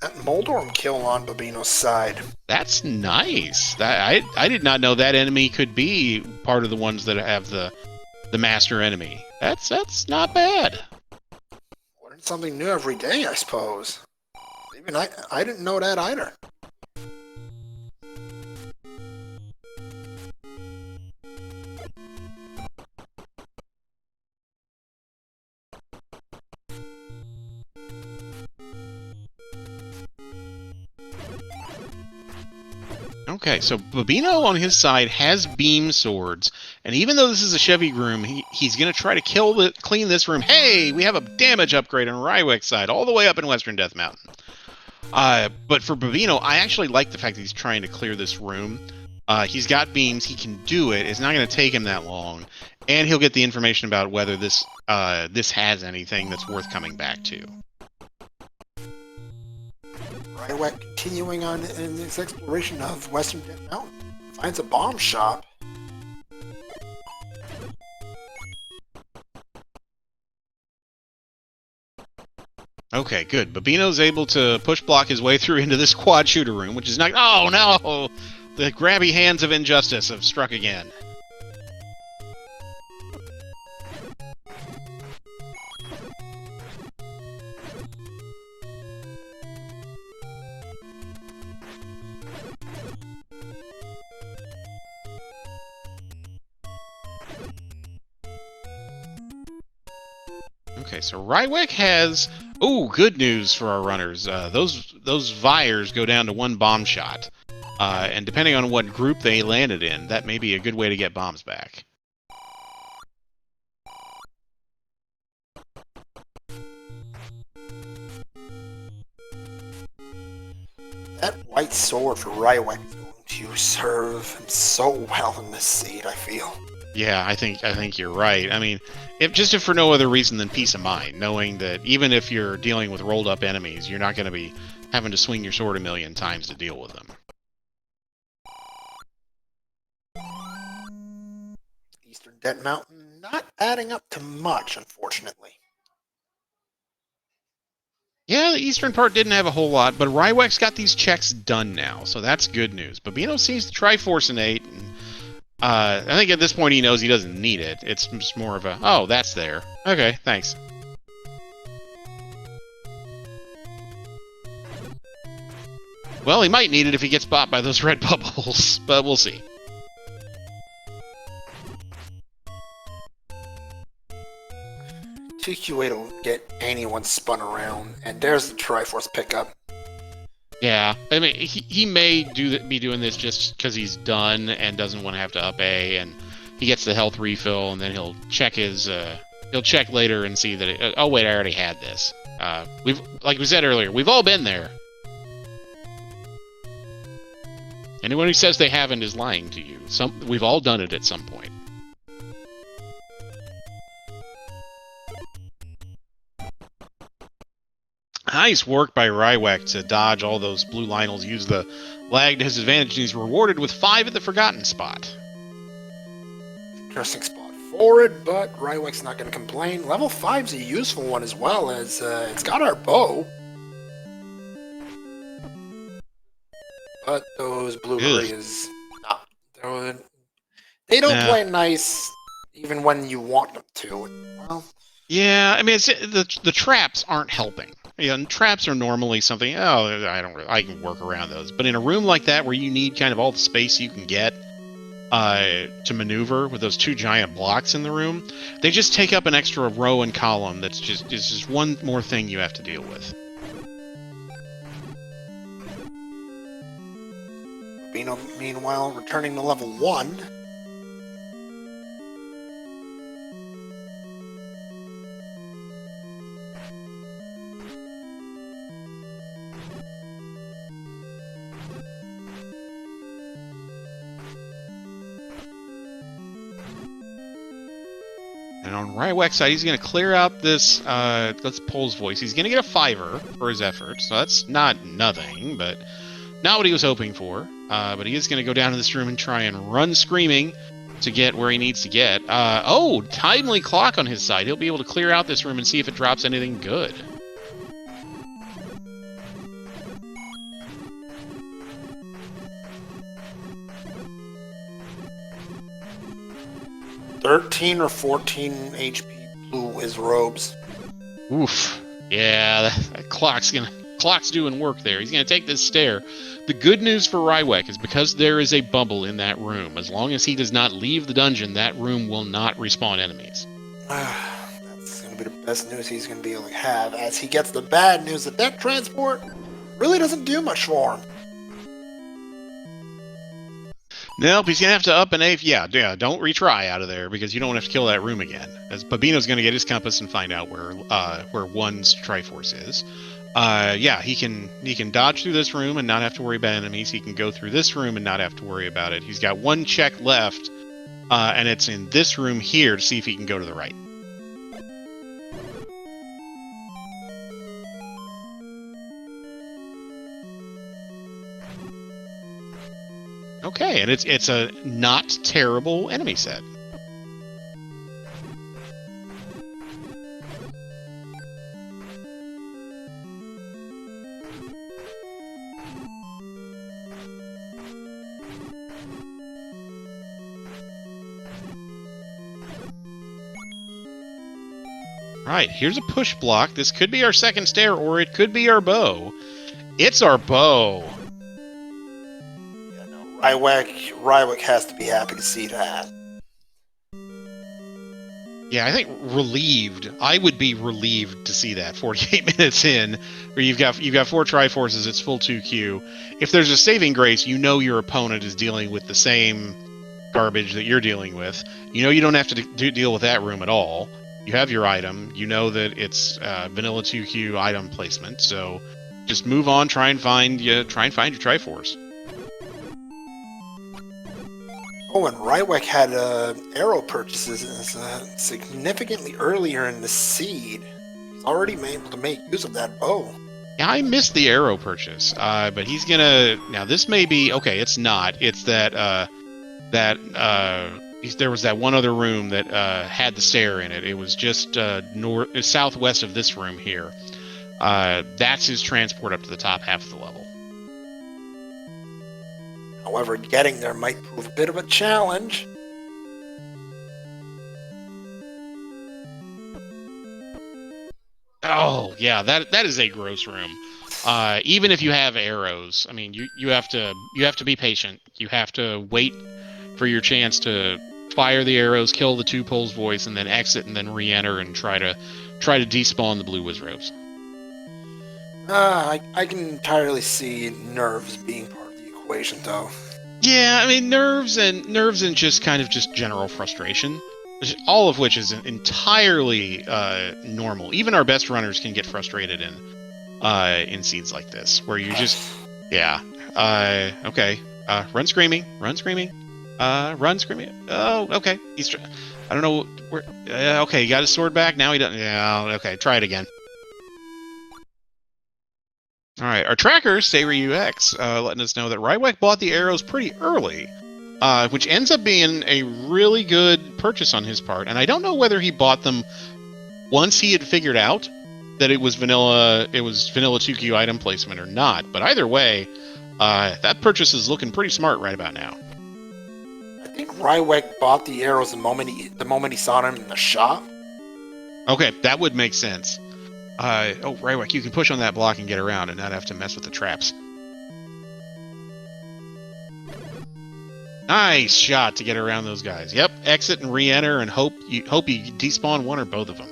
that Moldorm kill on Bobino's side. That's nice. That I did not know that enemy could be part of the ones that have the master enemy. That's not bad. Learn something new every day, I suppose. Even I didn't know that either. Okay, so Bobino on his side has beam swords, and even though this is a Chevy room, he's going to try to clean this room. Hey, we have a damage upgrade on Rywek's side, all the way up in Western Death Mountain. But for Bobino, I actually like the fact that he's trying to clear this room. He's got beams, he can do it, it's not going to take him that long, and he'll get the information about whether this has anything that's worth coming back to. Rywek continuing on in his exploration of Western Death Mountain. Finds a bomb shop. Okay, good. Bobino's able to push block his way through into this quad shooter room, which is not... Oh, no! The grabby hands of injustice have struck again. Okay, so Rywek has... Oh, good news for our runners. Those Vyres go down to 1 bomb shot. And depending on what group they landed in, that may be a good way to get bombs back. That white sword for Rywek is going to serve him so well in this seed, I feel. Yeah, I think you're right. I mean, if for no other reason than peace of mind, knowing that even if you're dealing with rolled up enemies, you're not going to be having to swing your sword a million times to deal with them. Eastern Dead Mountain not adding up to much, unfortunately. Yeah, the eastern part didn't have a whole lot, but Rywek's got these checks done now, so that's good news. Babino seems to Triforcinate, and I think at this point he knows he doesn't need it. It's just more of a, oh, that's there. Okay, thanks. Well, he might need it if he gets bought by those red bubbles, but we'll see. TQA to get anyone spun around, and there's the Triforce pickup. Yeah, I mean, he may be doing this just because he's done and doesn't want to have to up A, and he gets the health refill, and then he'll check his he'll check later and see that oh wait, I already had this. Like we said earlier, we've all been there. Anyone who says they haven't is lying to you. We've all done it at some point. Nice work by Rywek to dodge all those blue Lionels, use the lag to his advantage, and he's rewarded with 5 at the forgotten spot. Interesting spot for it, but Rywek's not going to complain. Level 5's a useful one as well, as it's got our bow. But those blueberries, they don't play nice even when you want them to. Well, yeah, I mean, the traps aren't helping. Yeah, and traps are normally something, I can work around those. But in a room like that where you need kind of all the space you can get to maneuver with those 2 giant blocks in the room, they just take up an extra row and column that's just one more thing you have to deal with. Bino, meanwhile, returning to level 1. And on Rywek's side, he's going to clear out this, let's Pole's voice. He's going to get a 5er for his efforts, so that's not nothing, but not what he was hoping for. But he is going to go down to this room and try and run screaming to get where he needs to get. Oh, timely clock on his side. He'll be able to clear out this room and see if it drops anything good. $13 or $14 HP blue his robes. Oof. Yeah, that clock's doing work there. He's gonna take this stair. The good news for Rywek is because there is a bubble in that room, as long as he does not leave the dungeon, that room will not respawn enemies. That's gonna be the best news he's gonna be able to have, as he gets the bad news that that transport really doesn't do much for him. Nope, he's going to have to up an A. Yeah, don't retry out of there, because you don't have to kill that room again. As Babino's going to get his compass and find out where 1's Triforce is. Yeah, he can dodge through this room and not have to worry about enemies. He can go through this room and not have to worry about it. He's got 1 check left, and it's in this room here to see if he can go to the right. Okay, and it's a not terrible enemy set. Right, here's a push block. This could be our second stair, or it could be our bow. It's our bow. Rywek has to be happy to see that. Yeah, I think relieved. I would be relieved to see that 48 minutes in, where you've got 4 Triforces, it's full 2Q. If there's a saving grace, you know your opponent is dealing with the same garbage that you're dealing with. You know you don't have to deal with that room at all. You have your item. You know that it's vanilla 2Q item placement, so just move on. Try and find your Triforce. Oh, and Rywek had arrow purchases significantly earlier in the seed. He's already been able to make use of that bow. Yeah, I missed the arrow purchase, but he's gonna... Now, this may be... Okay, it's not. It's that, there was that one other room that had the stair in it. It was just southwest of this room here. That's his transport up to the top half of the level. However, getting there might prove a bit of a challenge. Oh, yeah, that is a gross room. Even if you have arrows, I mean, you have to be patient. You have to wait for your chance to fire the arrows, kill the two poles voice, and then exit and then re-enter and try to despawn the blue Wizrobes. I can entirely see nerves being part of the equation, though. Yeah, I mean, nerves and just kind of just general frustration, all of which is entirely normal. Even our best runners can get frustrated in seeds like this, where you just, yeah, okay, run screaming. Run screaming. Oh, okay. I don't know where. Okay, he got his sword back. Now he doesn't. Yeah, okay. Try it again. All right, our trackers say Rywek, letting us know that Rywek bought the arrows pretty early, which ends up being a really good purchase on his part. And I don't know whether he bought them once he had figured out that it was vanilla 2Q item placement or not. But either way, that purchase is looking pretty smart right about now. I think Rywek bought the arrows the moment he saw them in the shop. Okay, that would make sense. Oh, Rywek, you can push on that block and get around and not have to mess with the traps. Nice shot to get around those guys. Yep, exit and re-enter and hope you despawn one or both of them.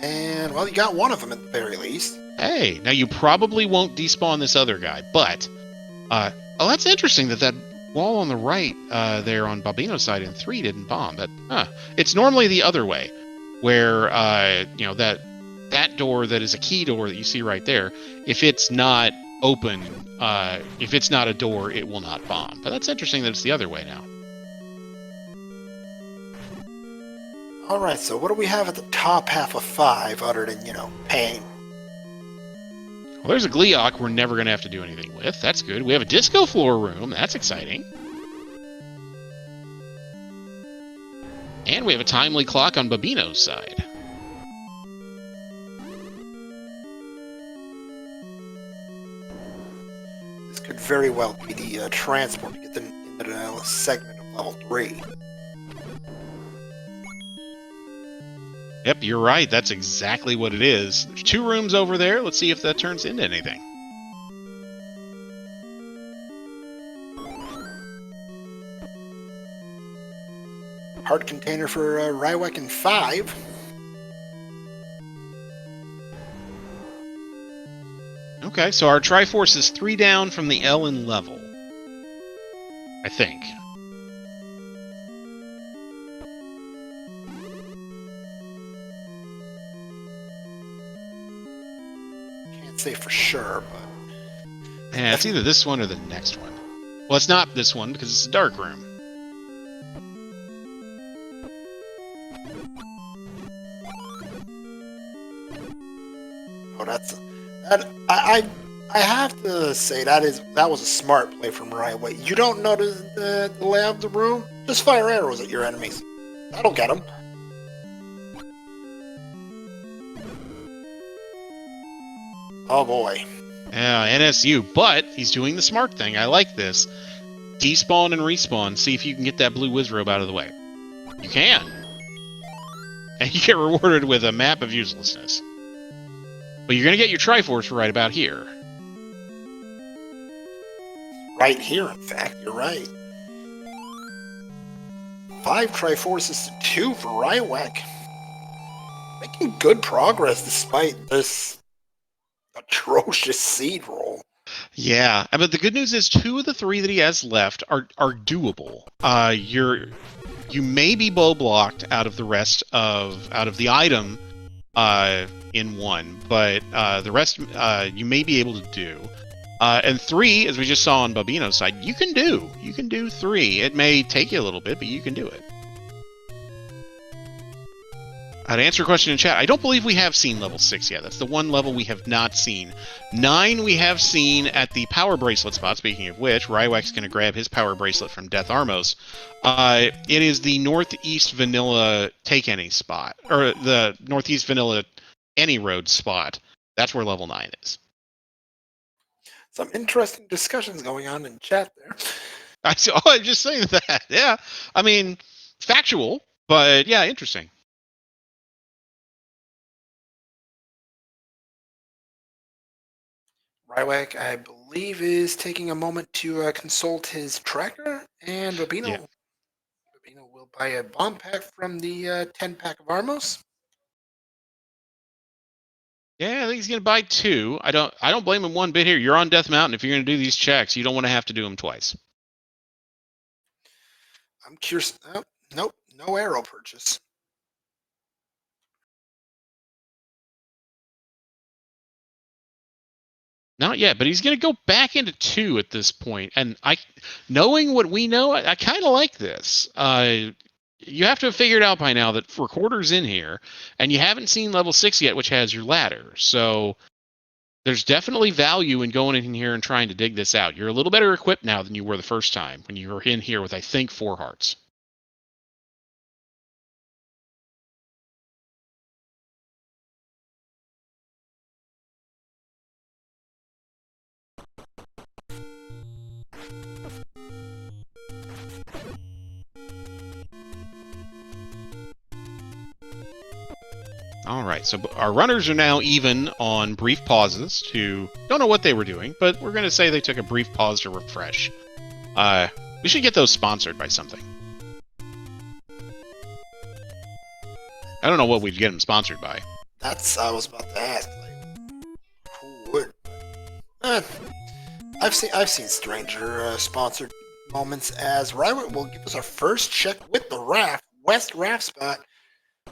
And, well, you got one of them at the very least. Hey, now you probably won't despawn this other guy, but... oh, that's interesting that wall on the right there on Bobino's side in 3 didn't bomb. It's normally the other way, where, that door that is a key door that you see right there, if it's not open, if it's not a door, it will not bomb. But that's interesting that it's the other way now. Alright, so what do we have at the top half of 5 other than, pain? Well, there's a Gleeok we're never going to have to do anything with. That's good. We have a disco floor room. That's exciting. And we have a timely clock on Bobino's side. Could very well be the transport to get them into the segment of level 3. Yep, you're right. That's exactly what it is. There's 2 rooms over there. Let's see if that turns into anything. Hard container for Rywek in 5. Okay, so our Triforce is 3 down from the L in level. I think. Can't say for sure, but... Yeah, it's either this one or the next one. Well, it's not this one, because it's a dark room. Oh, I have to say that was a smart play from Rywek. You don't know the layout of the room? Just fire arrows at your enemies. That'll get them. Oh boy. Yeah, NSU, but he's doing the smart thing. I like this. Despawn and respawn. See if you can get that blue Wizrobe out of the way. You can. And you get rewarded with a map of uselessness. But you're going to get your Triforce right about here. Right here, in fact, you're right. 5 Triforces to 2 for Rywek. Making good progress despite this atrocious seed roll. Yeah, but the good news is 2 of the 3 that he has left are doable. You may be bow blocked out of the rest of the item in 1, but the rest you may be able to do. And 3, as we just saw on Bobino's side, you can do. You can do 3. It may take you a little bit, but you can do it. To answer a question in chat, I don't believe we have seen level 6 yet. That's the one level we have not seen. 9 we have seen at the power bracelet spot. Speaking of which, Rywek's going to grab his power bracelet from Death Armos. It is the Northeast Vanilla Take Any spot, or the Northeast Vanilla Any Road spot. That's where level 9 is. Some interesting discussions going on in chat there. I'm just saying that. Yeah, I mean, factual, but yeah, interesting. Rywek, I believe, is taking a moment to consult his tracker, and Bobino will buy a bomb pack from the 10-pack of Armos. Yeah, I think he's going to buy 2. I don't blame him one bit here. You're on Death Mountain. If you're going to do these checks, you don't want to have to do them twice. I'm curious. Oh, nope, no arrow purchase. Not yet, but he's going to go back into 2 at this point. And knowing what we know, I kind of like this. You have to have figured out by now that Recorder's in here, and you haven't seen level 6 yet, which has your ladder. So there's definitely value in going in here and trying to dig this out. You're a little better equipped now than you were the first time when you were in here with, I think, 4 hearts. All right, so our runners are now even on brief pauses to... Don't know what they were doing, but we're going to say they took a brief pause to refresh. We should get those sponsored by something. I don't know what we'd get them sponsored by. That's I was about to ask. Like, who would? I've seen stranger sponsored moments. As Rywek will give us our first check with the raft, West Raft spot,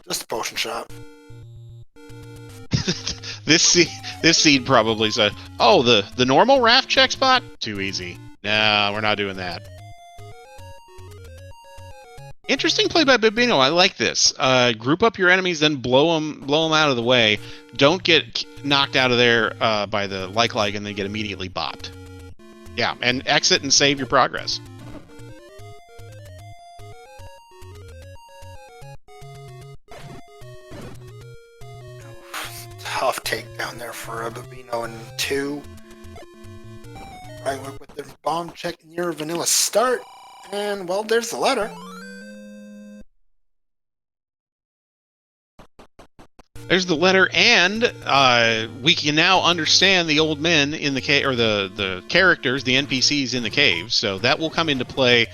just a potion shop. This seed probably said, "Oh, the normal raft check spot? Too easy. No, we're not doing that." Interesting play by Bobino. I like this. Group up your enemies, then blow them out of the way. Don't get knocked out of there by the like, and then get immediately bopped. Yeah, and exit and save your progress. Tough takedown there for Bobino in 2. Rywek with the bomb check near vanilla start, and well, there's the letter. There's the letter, and we can now understand the old men in the cave, or the characters, the NPCs in the cave. So that will come into play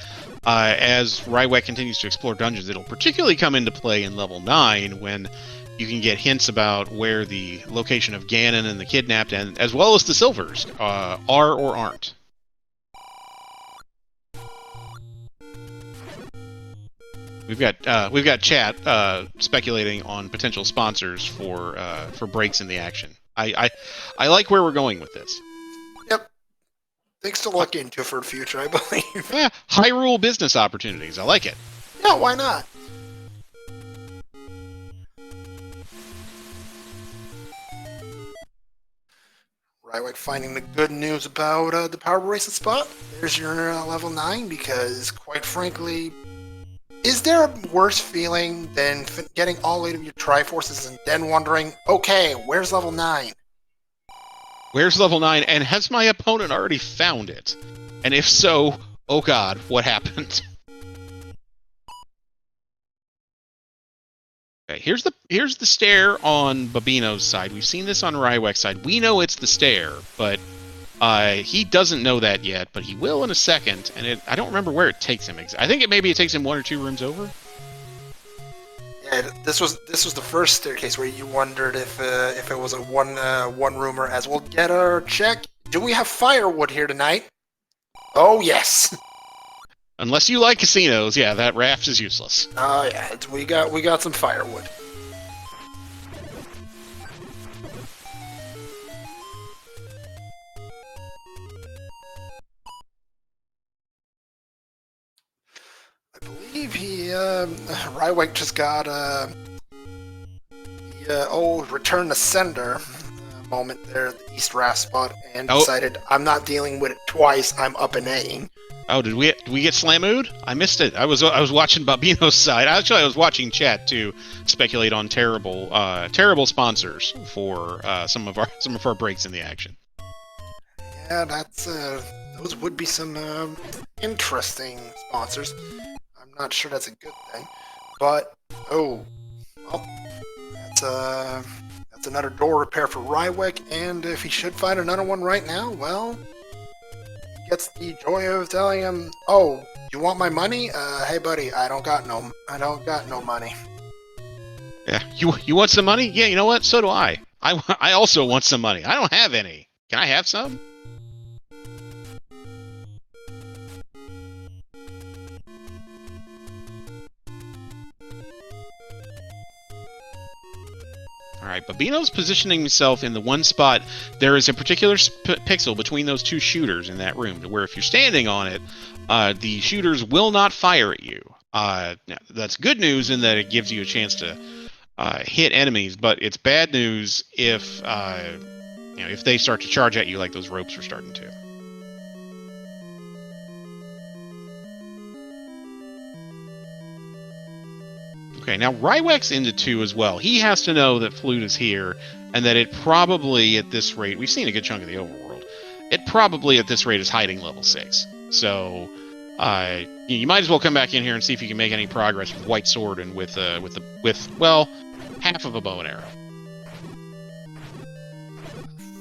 as Rywek continues to explore dungeons. It'll particularly come into play in level 9 when you can get hints about where the location of Ganon and the kidnapped, and as well as the Silvers, are or aren't. We've got chat speculating on potential sponsors for breaks in the action. I like where we're going with this. Yep, things to look into for the future, I believe. Yeah, Hyrule business opportunities. I like it. Yeah, why not? Rywek finding the good news about the power bracelet spot. There's your level 9, because quite frankly, is there a worse feeling than getting all 8 of your Triforces and then wondering, okay, where's level 9? Where's level 9? And has my opponent already found it? And if so, oh god, what happened? Okay, here's the stair on Bobino's side. We've seen this on Rywek's side. We know it's the stair, but he doesn't know that yet, but he will in a second. And I don't remember where it takes him. I think maybe it takes him 1 or 2 rooms over. Yeah, this was the first staircase where you wondered if it was a one roomer. As we'll get our check. Do we have firewood here tonight? Oh yes. Unless you like casinos, yeah, that raft is useless. Oh yeah, we got some firewood. believe Rywek just got the old return to sender moment there at the East Raft spot and decided I'm not dealing with it twice. I'm up and A-ing. Oh, did we get slamooed? I missed it. I was watching Bobino's side. Actually, I was watching chat to speculate on terrible sponsors for some of our breaks in the action. Yeah, that's those would be some interesting sponsors. I'm not sure that's a good thing, but well, that's another door repair for Rywek, and if he should find another one right now, well, he gets the joy of telling him, "Oh, you want my money? Hey, buddy, I don't got no money." Yeah, you want some money? Yeah, you know what? So do I. I also want some money. I don't have any. Can I have some? Alright, Bobino's positioning himself in the one spot. There is a particular pixel between those two shooters in that room, where if you're standing on it, the shooters will not fire at you. That's good news in that it gives you a chance to hit enemies, but it's bad news if if they start to charge at you like those ropes are starting to. Okay, now Rywek's into 2 as well. He has to know that Flute is here, and that it probably, at this rate, we've seen a good chunk of the overworld, it probably, at this rate, is hiding level 6. So, you might as well come back in here and see if you can make any progress with White Sword and with well, half of a bow and arrow.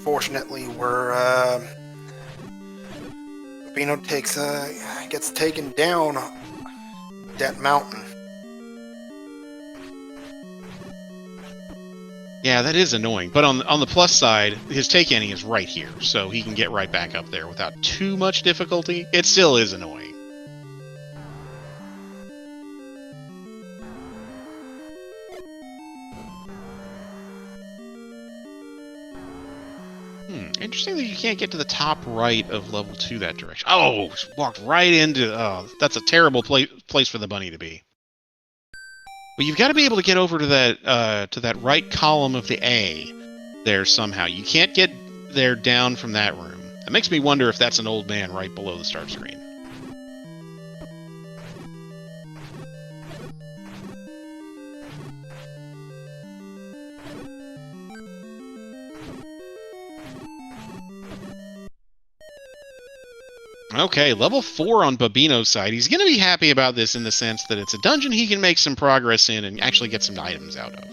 Fortunately, Bobino gets taken down that mountain. Yeah, that is annoying. But on the plus side, his take ending is right here, so he can get right back up there without too much difficulty. It still is annoying. Interesting that you can't get to the top right of level 2 that direction. Oh, walked right into... Oh, that's a terrible place for the bunny to be. But you've got to be able to get over to that right column of the A there somehow. You can't get there down from that room. It makes me wonder if that's an old man right below the start screen. Okay, level 4 on Bobino's side. He's going to be happy about this in the sense that it's a dungeon he can make some progress in and actually get some items out of.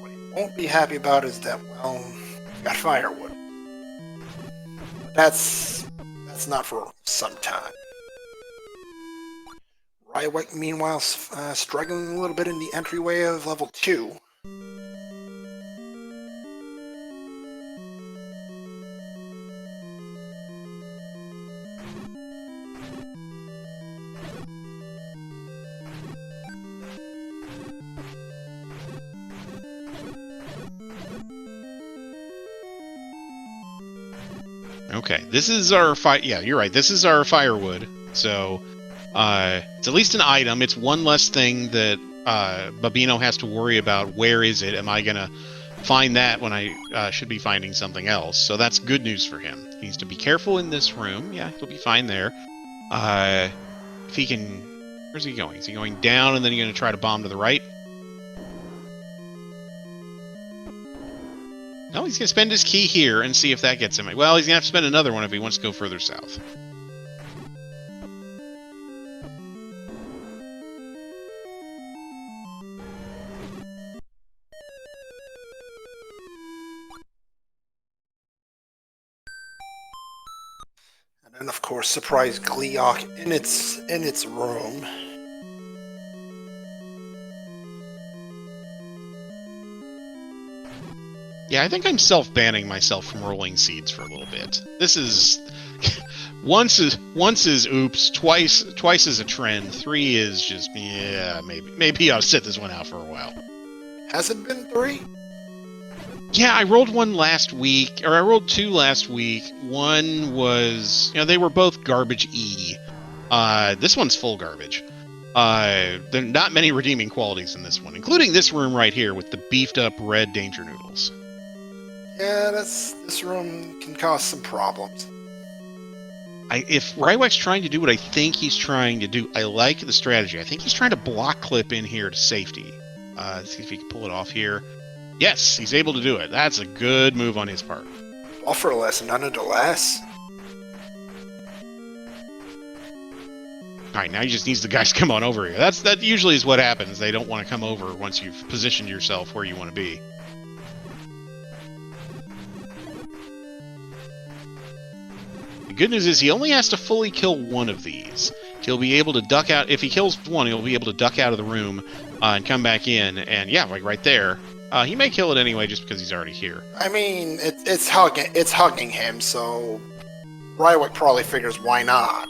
What he won't be happy about is that, well, he's got firewood. That's not for some time. Rywek, meanwhile, struggling a little bit in the entryway of level 2. Okay, this is our yeah, you're right. This is our firewood. So, it's at least an item. It's one less thing that Bobino has to worry about. Where is it? Am I gonna find that when I should be finding something else? So that's good news for him. He needs to be careful in this room. Yeah, he'll be fine there. If he can, where's he going? Is he going down and then he's gonna try to bomb to the right? No, he's going to spend his key here and see if that gets him. Well, he's going to have to spend another one if he wants to go further south. And then, of course, surprise Gleeok in its room. Yeah, I think I'm self-banning myself from rolling seeds for a little bit. This is... once is oops, twice is a trend, 3 is just, yeah, maybe I'll sit this one out for a while. Has it been 3? Yeah, I rolled 1 last week, or I rolled 2 last week. One was, they were both garbage E. This one's full garbage. There are not many redeeming qualities in this one, including this room right here with the beefed up red danger noodles. Yeah, this room can cause some problems. If Rywek's trying to do what I think he's trying to do, I like the strategy. I think he's trying to block clip in here to safety. Let's see if he can pull it off here. Yes, he's able to do it. That's a good move on his part. Bufferless, nonetheless. All right, now he just needs the guys to come on over here. That usually is what happens. They don't want to come over once you've positioned yourself where you want to be. The good news is he only has to fully kill one of these. He'll be able to duck out. If he kills one, he'll be able to duck out of the room and come back in. And yeah, like right there. He may kill it anyway just because he's already here. I mean, it's hugging him, so Rywek probably figures why not.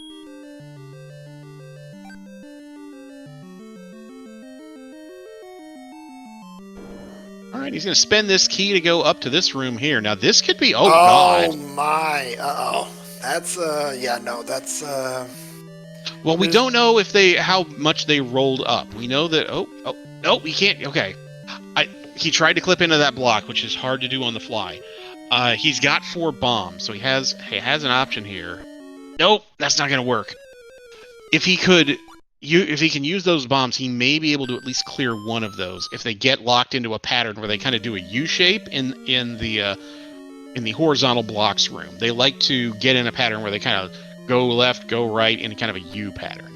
All right, he's going to spend this key to go up to this room here. Now this could be. Oh God! Oh My! That's yeah, no, that's Well, we don't know if how much they rolled up. We know that. Oh no, we can't. Okay, he tried to clip into that block, which is hard to do on the fly. He's got 4 bombs, so he has an option here. Nope, that's not going to work. If he can use those bombs, he may be able to at least clear one of those. If they get locked into a pattern where they kind of do a U shape in the horizontal blocks room, they like to get in a pattern where they kind of go left, go right in kind of a U pattern.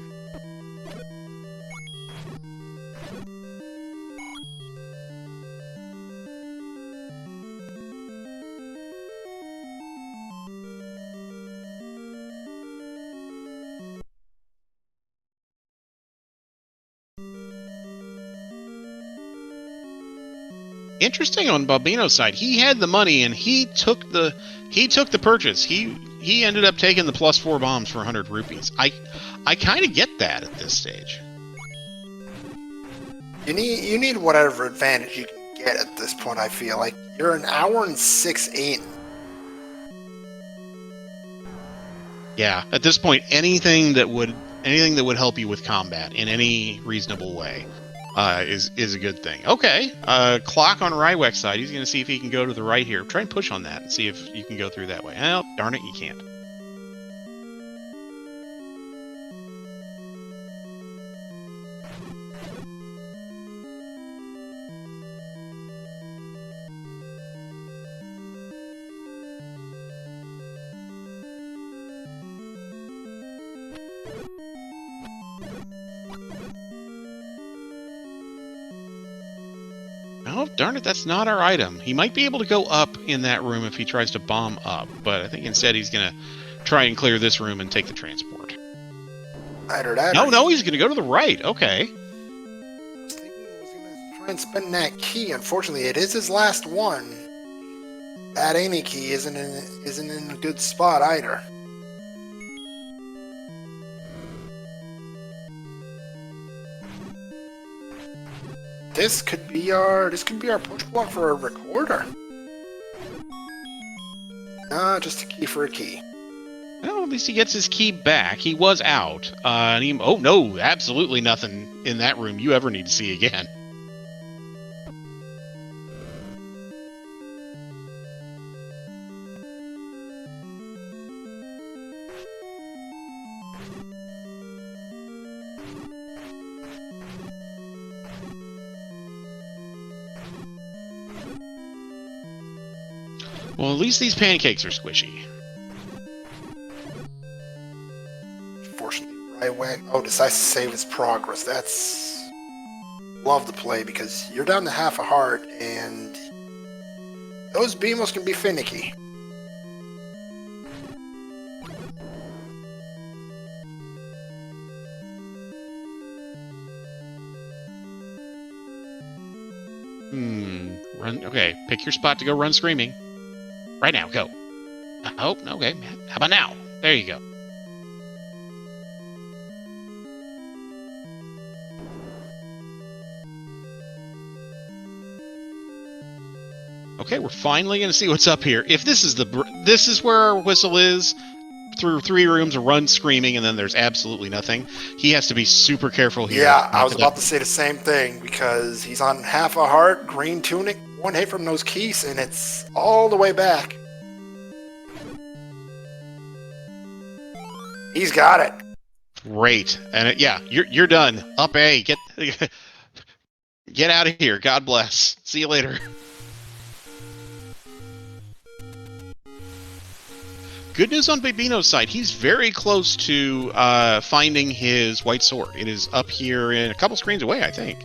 Interesting on Bobino's side. He had the money and he took the purchase. He ended up taking the +4 bombs for 100 rupees. I kind of get that at this stage. You need whatever advantage you can get at this point. I feel like you're an hour and 6 in. Yeah, at this point, anything that would help you with combat in any reasonable way is a good thing. Okay, clock on Rywek's side. He's going to see if he can go to the right here. Try and push on that and see if you can go through that way. Oh, darn it, you can't. Oh, darn it, that's not our item. He might be able to go up in that room if he tries to bomb up, but I think instead he's going to try and clear this room and take the transport. No, he's going to go to the right. Okay. I was thinking he was going to try and spend that key. Unfortunately, it is his last one. That any key isn't in a good spot either. This could be our push block for a recorder. Just a key for a key. Well, at least he gets his key back. He was out. Oh no, absolutely nothing in that room you ever need to see again. Well, at least these pancakes are squishy. Fortunately, Rywek decides to save his progress. That's love to play because you're down to half a heart, and those beamos can be finicky. Run. Okay, pick your spot to go run screaming. Right now, go. Oh, okay. How about now? There you go. Okay, we're finally going to see what's up here. If this is where our whistle is, through 3 rooms, run screaming, and then there's absolutely nothing. He has to be super careful here. Yeah, I was about to say the same thing because he's on half a heart, green tunic, 1 hit from those keys, and it's all the way back. He's got it. Great, and yeah, you're done. Up A, get out of here. God bless. See you later. Good news on Babino's side. He's very close to finding his white sword. It is up here in a couple screens away, I think.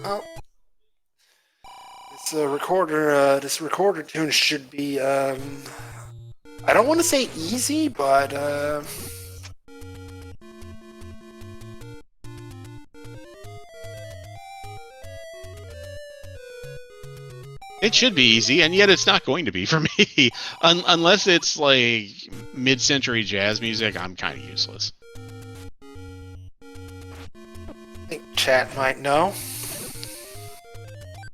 Oh, this recorder tune should be. I don't want to say easy, but it should be easy, and yet it's not going to be for me. Unless it's like mid-century jazz music, I'm kind of useless. I think chat might know.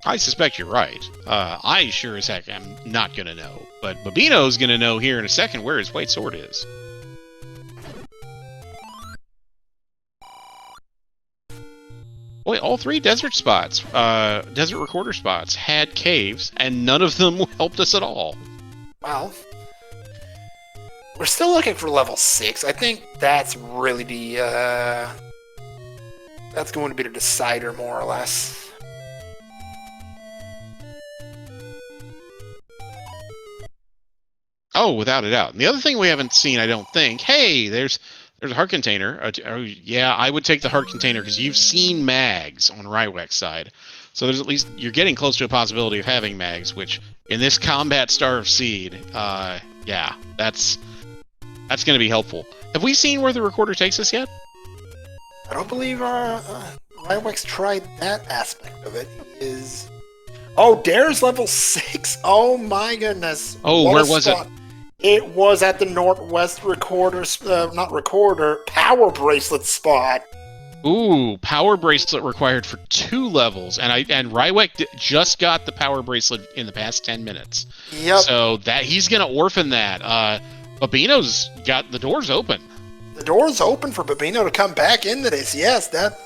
I suspect you're right. I sure as heck am not going to know. But Babino's going to know here in a second where his white sword is. Boy, all 3 desert spots, desert recorder spots, had caves, and none of them helped us at all. Well, we're still looking for level 6. I think that's really the, that's going to be the decider, more or less. Oh, without a doubt. And the other thing we haven't seen, I don't think, hey, there's a heart container. Oh, yeah, I would take the heart container because you've seen mags on Rywek's side. So there's at least, you're getting close to a possibility of having mags, which in this combat starved seed, yeah, that's going to be helpful. Have we seen where the recorder takes us yet? I don't believe Rywek's tried that aspect of it. He is... Oh, Dare's level 6? Oh my goodness. Oh, what where was it? It was at the Northwest Recorder, Power Bracelet spot. Ooh, Power Bracelet required for 2 levels, and Rywek just got the Power Bracelet in the past 10 minutes. Yep. So that he's gonna orphan that. Babino's got the doors open. The door's open for Babino to come back into this. Yes, that...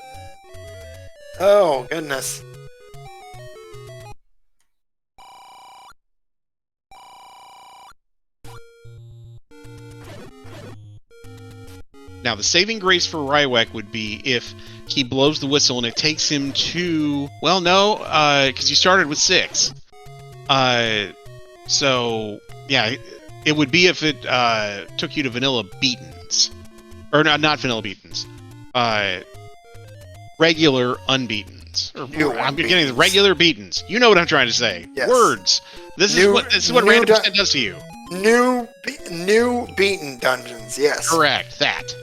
Oh, goodness. Now, the saving grace for Rywek would be if he blows the whistle and it takes him to... Well, no, because you started with 6. So, yeah, it would be if it took you to Vanilla Beatons. Or not Vanilla Beatons. Regular Unbeatens. I'm beginning with regular Beatons. You know what I'm trying to say. Yes. Words. This is what Random Percent does to you. New beaten dungeons, yes. Correct, that.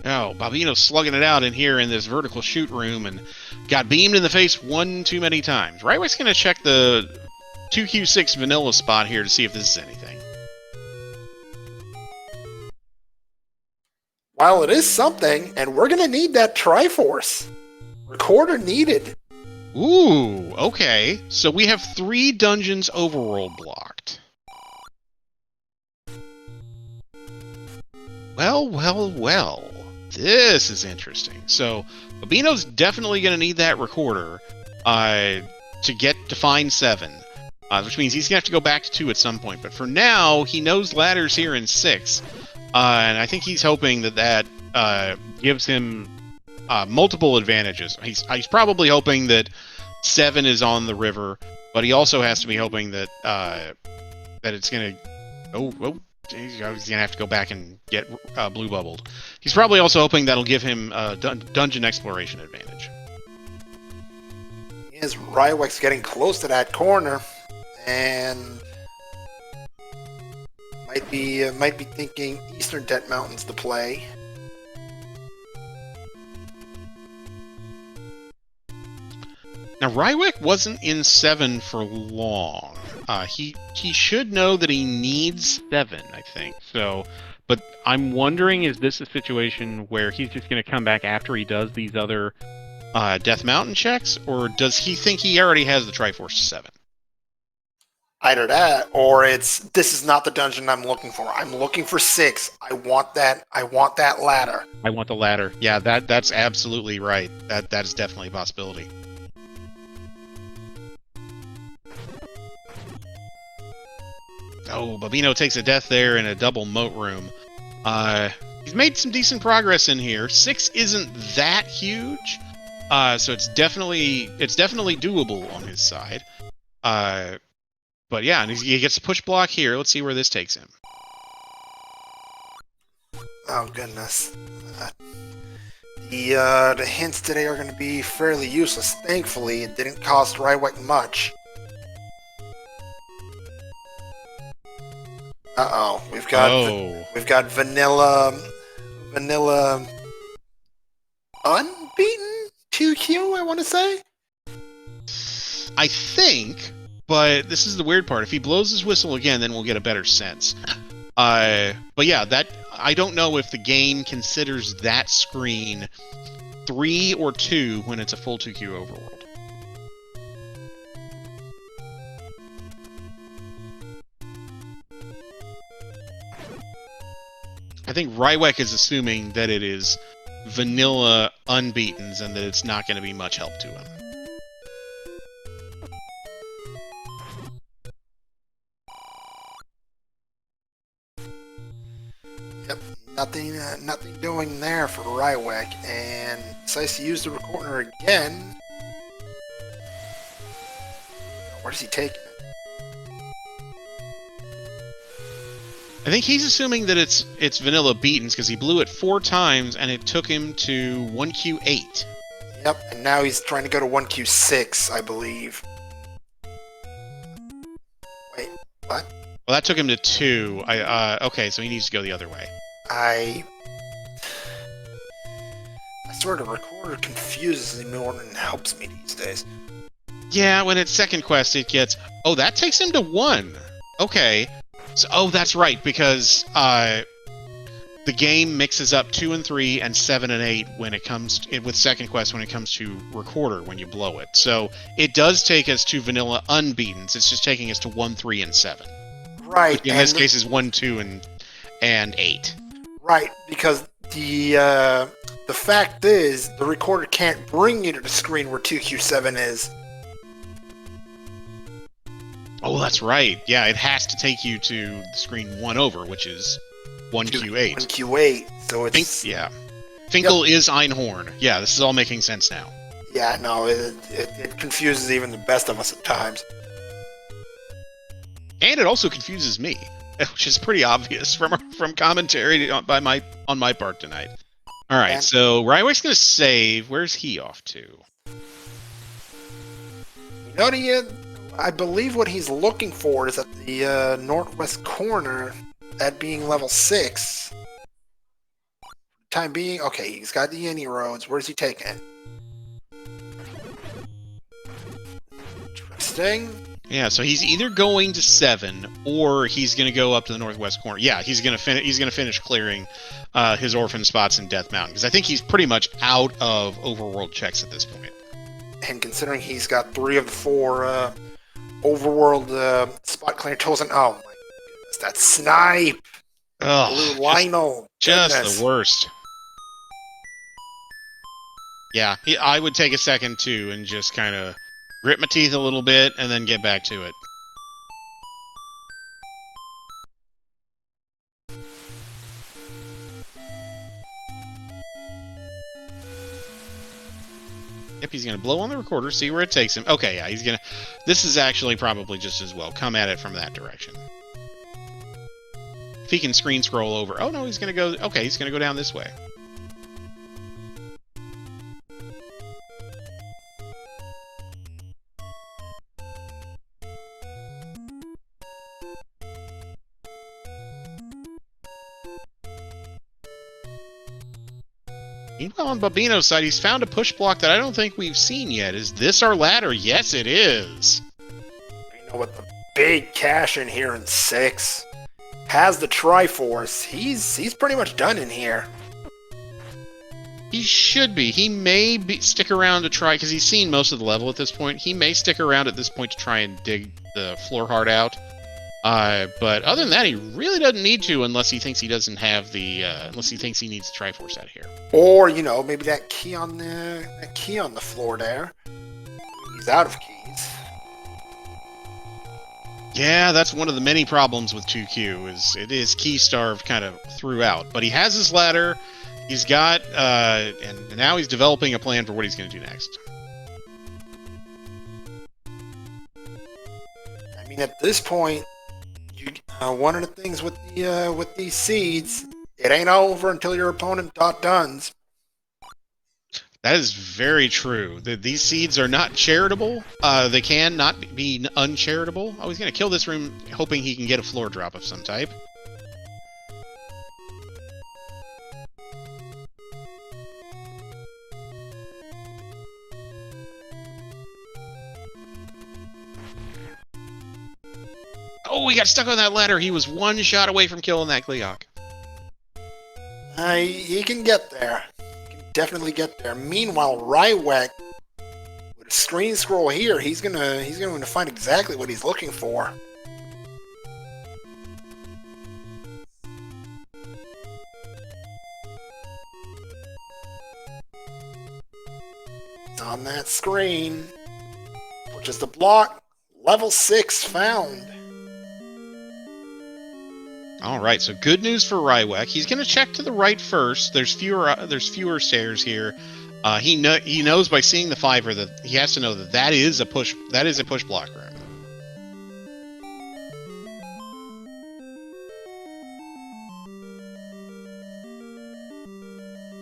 Oh, Babino's slugging it out in here in this vertical shoot room and got beamed in the face 1 too many times. Rywek's going to check the 2Q6 vanilla spot here to see if this is anything. Well, it is something, and we're going to need that Triforce. Recorder needed. Ooh, okay. So we have 3 dungeons overworld blocked. Well, well, well. This is interesting. So, Babino's definitely going to need that recorder to find 7. Which means he's going to have to go back to 2 at some point. But for now, he knows ladder's here in 6. And I think he's hoping that gives him multiple advantages. He's probably hoping that 7 is on the river, but he also has to be hoping that that it's going to... He's going to have to go back and get blue bubbled. He's probably also hoping that'll give him a dungeon exploration advantage. Yes, Rywek's getting close to that corner, and might be thinking Eastern Debt Mountains to play. Now, Rywek wasn't in 7 for long. He should know that he needs 7, I think. So But I'm wondering, is this a situation where he's just going to come back after he does these other... Death Mountain checks, or does he think he already has the Triforce 7? Either that, or this is not the dungeon I'm looking for. I'm looking for 6. I want that ladder. I want the ladder. Yeah, that's absolutely right. That is definitely a possibility. Oh, Bobino takes a death there in a double moat room. He's made some decent progress in here. 6 isn't that huge, so it's definitely doable on his side. But yeah, and he gets a push block here. Let's see where this takes him. Oh goodness. The hints today are going to be fairly useless. Thankfully, it didn't cost Rywek much. Uh-oh, we've got vanilla unbeaten 2Q, I want to say. I think, but this is the weird part. If he blows his whistle again, then we'll get a better sense. But yeah, I don't know if the game considers that screen 3 or 2 when it's a full 2Q overworld. I think Rywek is assuming that it is vanilla unbeatens and that it's not going to be much help to him. Yep, nothing doing there for Rywek, and decides to use the recorder again. Where does he take it? I think he's assuming that it's vanilla beatens because he blew it 4 times and it took him to 1Q8. Yep, and now he's trying to go to 1Q6, I believe. Wait, what? Well, that took him to 2. Okay, so he needs to go the other way. I swear the recorder confuses me more than helps me these days. Yeah, when it's second quest, it gets... Oh, that takes him to 1. Okay. So, oh, that's right, because the game mixes up 2 and 3 and 7 and 8 when it comes with second quest when it comes to recorder when you blow it. So it does take us to vanilla unbeatens. It's just taking us to 1, 3, and 7. Right. Which in this case is 1, 2, and 8. Right, because the fact is the recorder can't bring you to the screen where 2Q7 is. Oh, that's right. Yeah, it has to take you to the screen 1 over, which is 1Q8. 1Q8. So it's... Yeah. Finkel is Einhorn. Yeah, this is all making sense now. Yeah, no, it confuses even the best of us at times. And it also confuses me, which is pretty obvious from commentary on my part tonight. All right, so Rywek's going to save. Where's he off to? You know, I believe what he's looking for is at the northwest corner, that being level 6. Time being, okay, he's got the any roads. Where's he taking it? Interesting. Yeah, so he's either going to 7 or he's going to go up to the northwest corner. Yeah, he's going to finish clearing his orphan spots in Death Mountain because I think he's pretty much out of overworld checks at this point. And considering he's got 3 of the 4 overworld spot clearing tools, and oh my goodness, that snipe! Oh, Blue Lionel, just the worst. Yeah, I would take a second too and just kind of grit my teeth a little bit and then get back to it. Yep, he's going to blow on the recorder, see where it takes him. Okay, yeah, he's going to... This is actually probably just as well. Come at it from that direction. If he can screen scroll over... Oh, no, he's going to go... Okay, he's going to go down this way. Meanwhile, on Bobino's side, he's found a push block that I don't think we've seen yet. Is this our ladder? Yes, it is. You know what? The big cash in here in 6. has the Triforce. He's pretty much done in here. He should be. He may stick around to try, because he's seen most of the level at this point. He may stick around at this point to try and dig the floor heart out. But other than that, he really doesn't need to unless he thinks he doesn't have the, unless he thinks he needs the Triforce out of here. Or, you know, maybe that key on the floor there. He's out of keys. Yeah, that's one of the many problems with 2Q, is it is key starved kind of throughout. But he has his ladder, he's got, and now he's developing a plan for what he's going to do next. I mean, at this point, one of the things with these seeds, it ain't over until your opponent duns. That is very true. These seeds are not charitable. They can not be uncharitable. Oh, he's going to kill this room, hoping he can get a floor drop of some type. Oh, he got stuck on that ladder. He was one shot away from killing that Gleeok. He can get there. He can definitely get there. Meanwhile, Rywek, with a screen scroll here, he's going to find exactly what he's looking for. It's on that screen, which is the block. Level 6 found. All right, so good news for Rywek. He's going to check to the right first. There's fewer stairs here. He knows by seeing the fiver that he has to know that is a push block room.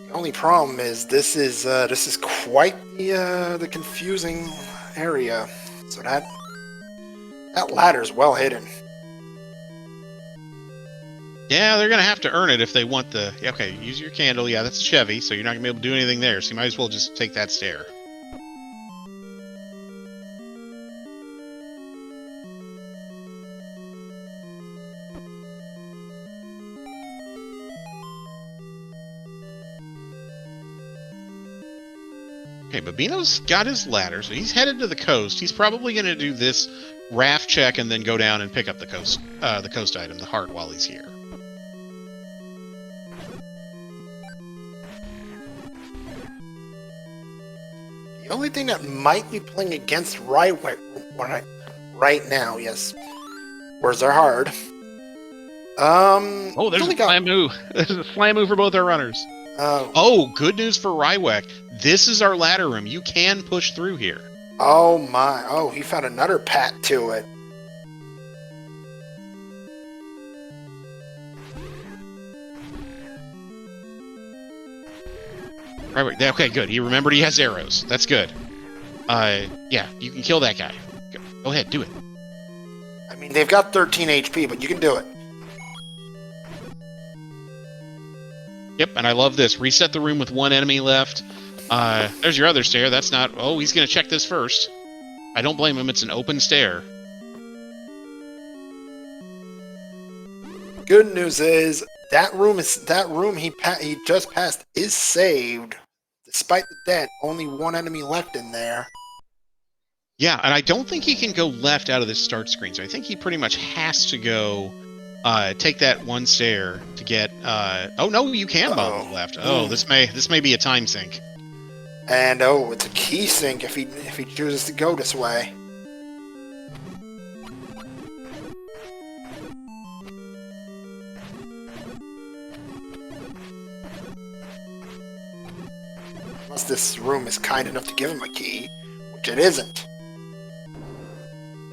The only problem is this is quite the confusing area. So that ladder's well hidden. Yeah, they're going to have to earn it if they want the... Okay, use your candle. Yeah, that's Chevy, so you're not going to be able to do anything there, so you might as well just take that stair. Okay, Bobino's got his ladder, so he's headed to the coast. He's probably going to do this raft check and then go down and pick up the coast item, the heart, while he's here. The only thing that might be playing against Rywek right now, yes, where's our hard? Oh, there's a slam move. There's a slam move for both our runners. Oh, good news for Rywek. This is our ladder room. You can push through here. Oh my! Oh, he found another path to it. Right, okay, good. He remembered he has arrows. That's good. Yeah, you can kill that guy. Go ahead, do it. I mean, they've got 13 HP, but you can do it. Yep, and I love this. Reset the room with one enemy left. There's your other stair. That's not... Oh, he's going to check this first. I don't blame him. It's an open stair. Good news is that room he just passed is saved. Despite the dead, only one enemy left in there. Yeah, and I don't think he can go left out of this start screen, so I think he pretty much has to go take that one stair to get... Oh, no, you can bomb the left. Oh, this may be a time sink. And, oh, it's a key sink if he chooses to go this way. Unless this room is kind enough to give him a key, which it isn't.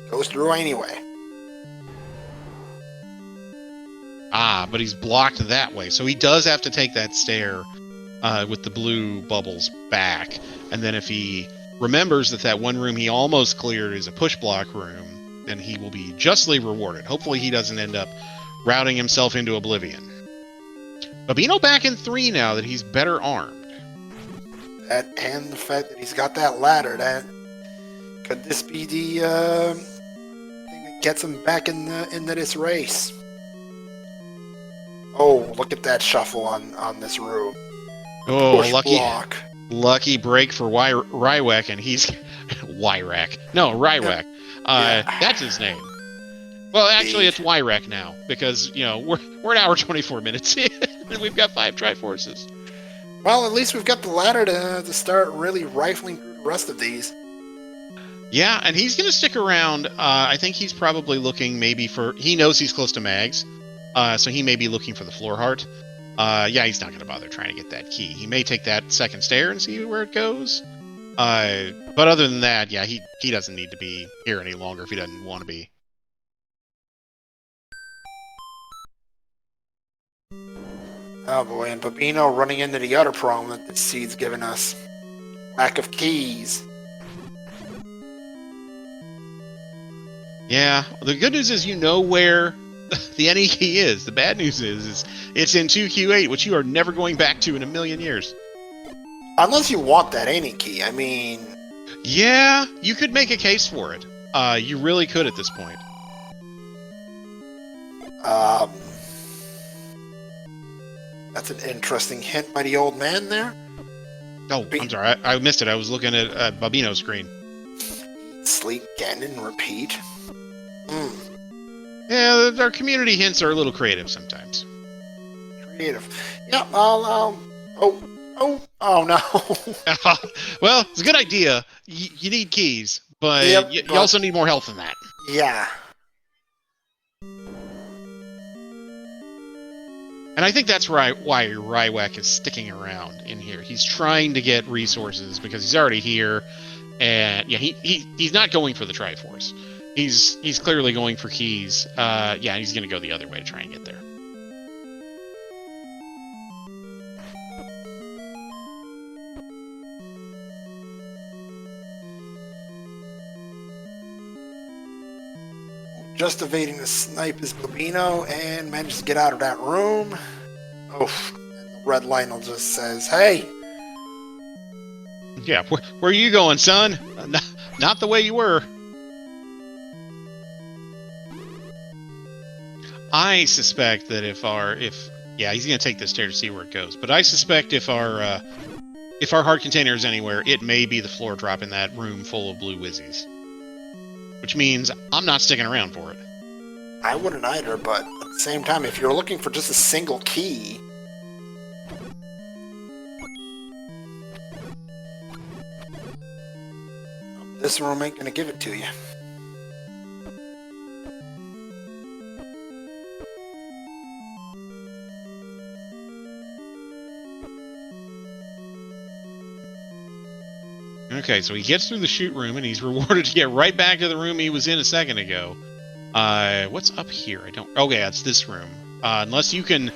Goes through anyway. Ah, but he's blocked that way, so he does have to take that stair with the blue bubbles back. And then if he remembers that one room he almost cleared is a push block room, then he will be justly rewarded. Hopefully he doesn't end up routing himself into oblivion. Bobino back in 3 now that he's better armed. That and the fact that he's got that ladder, that could this be the thing that gets him back into this race? Oh, look at that shuffle on this room. Oh, Push lucky. block. Lucky break for Rywek, and he's Wyrek. No, Rywek. Yeah. That's his name. Well, actually, Indeed. it's Wyrek now because we're an hour 24 minutes in, and we've got 5 Triforces. Well, at least we've got the ladder to start really rifling through the rest of these. Yeah, and he's gonna stick around. I think he's probably looking maybe for. He knows he's close to Mags, so he may be looking for the floor heart. Yeah, he's not gonna bother trying to get that key. He may take that second stair and see where it goes. But other than that, yeah, he doesn't need to be here any longer if he doesn't want to be. Oh boy, and Bobino running into the other problem that this seed's given us. Lack of keys. Yeah, the good news is you know where the any key is. The bad news is it's in 2Q8, which you are never going back to in a million years. Unless you want that any key, I mean... Yeah, you could make a case for it. You really could at this point. That's an interesting hint by the old man there. Oh, I'm sorry, I missed it. I was looking at Bobino's screen. Sleep, again, and repeat. Yeah, our community hints are a little creative sometimes. Creative. Yeah, I'll oh no. Well, it's a good idea. You need keys, but Yep, you but- also need more help than that. Yeah. And I think that's why Rywek is sticking around in here. He's trying to get resources because he's already here, and yeah, he's not going for the Triforce. He's clearly going for keys. Yeah, he's gonna go the other way to try and get there. Just evading the snipe is Bobino and manages to get out of that room. Oh, and the red Lionel just says, "Hey, Yeah, where are you going, son? Not the way you were." I suspect that if he's gonna take this stair to see where it goes. But I suspect if our heart container is anywhere, it may be the floor drop in that room full of blue whizzies. Which means I'm not sticking around for it. I wouldn't either." But at the same time, if you're looking for just a single key, this room ain't gonna give it to you. Okay, so he gets through the shoot room and he's rewarded to get right back to the room he was in a second ago. What's up here? I don't. Okay, it's this room. Unless you can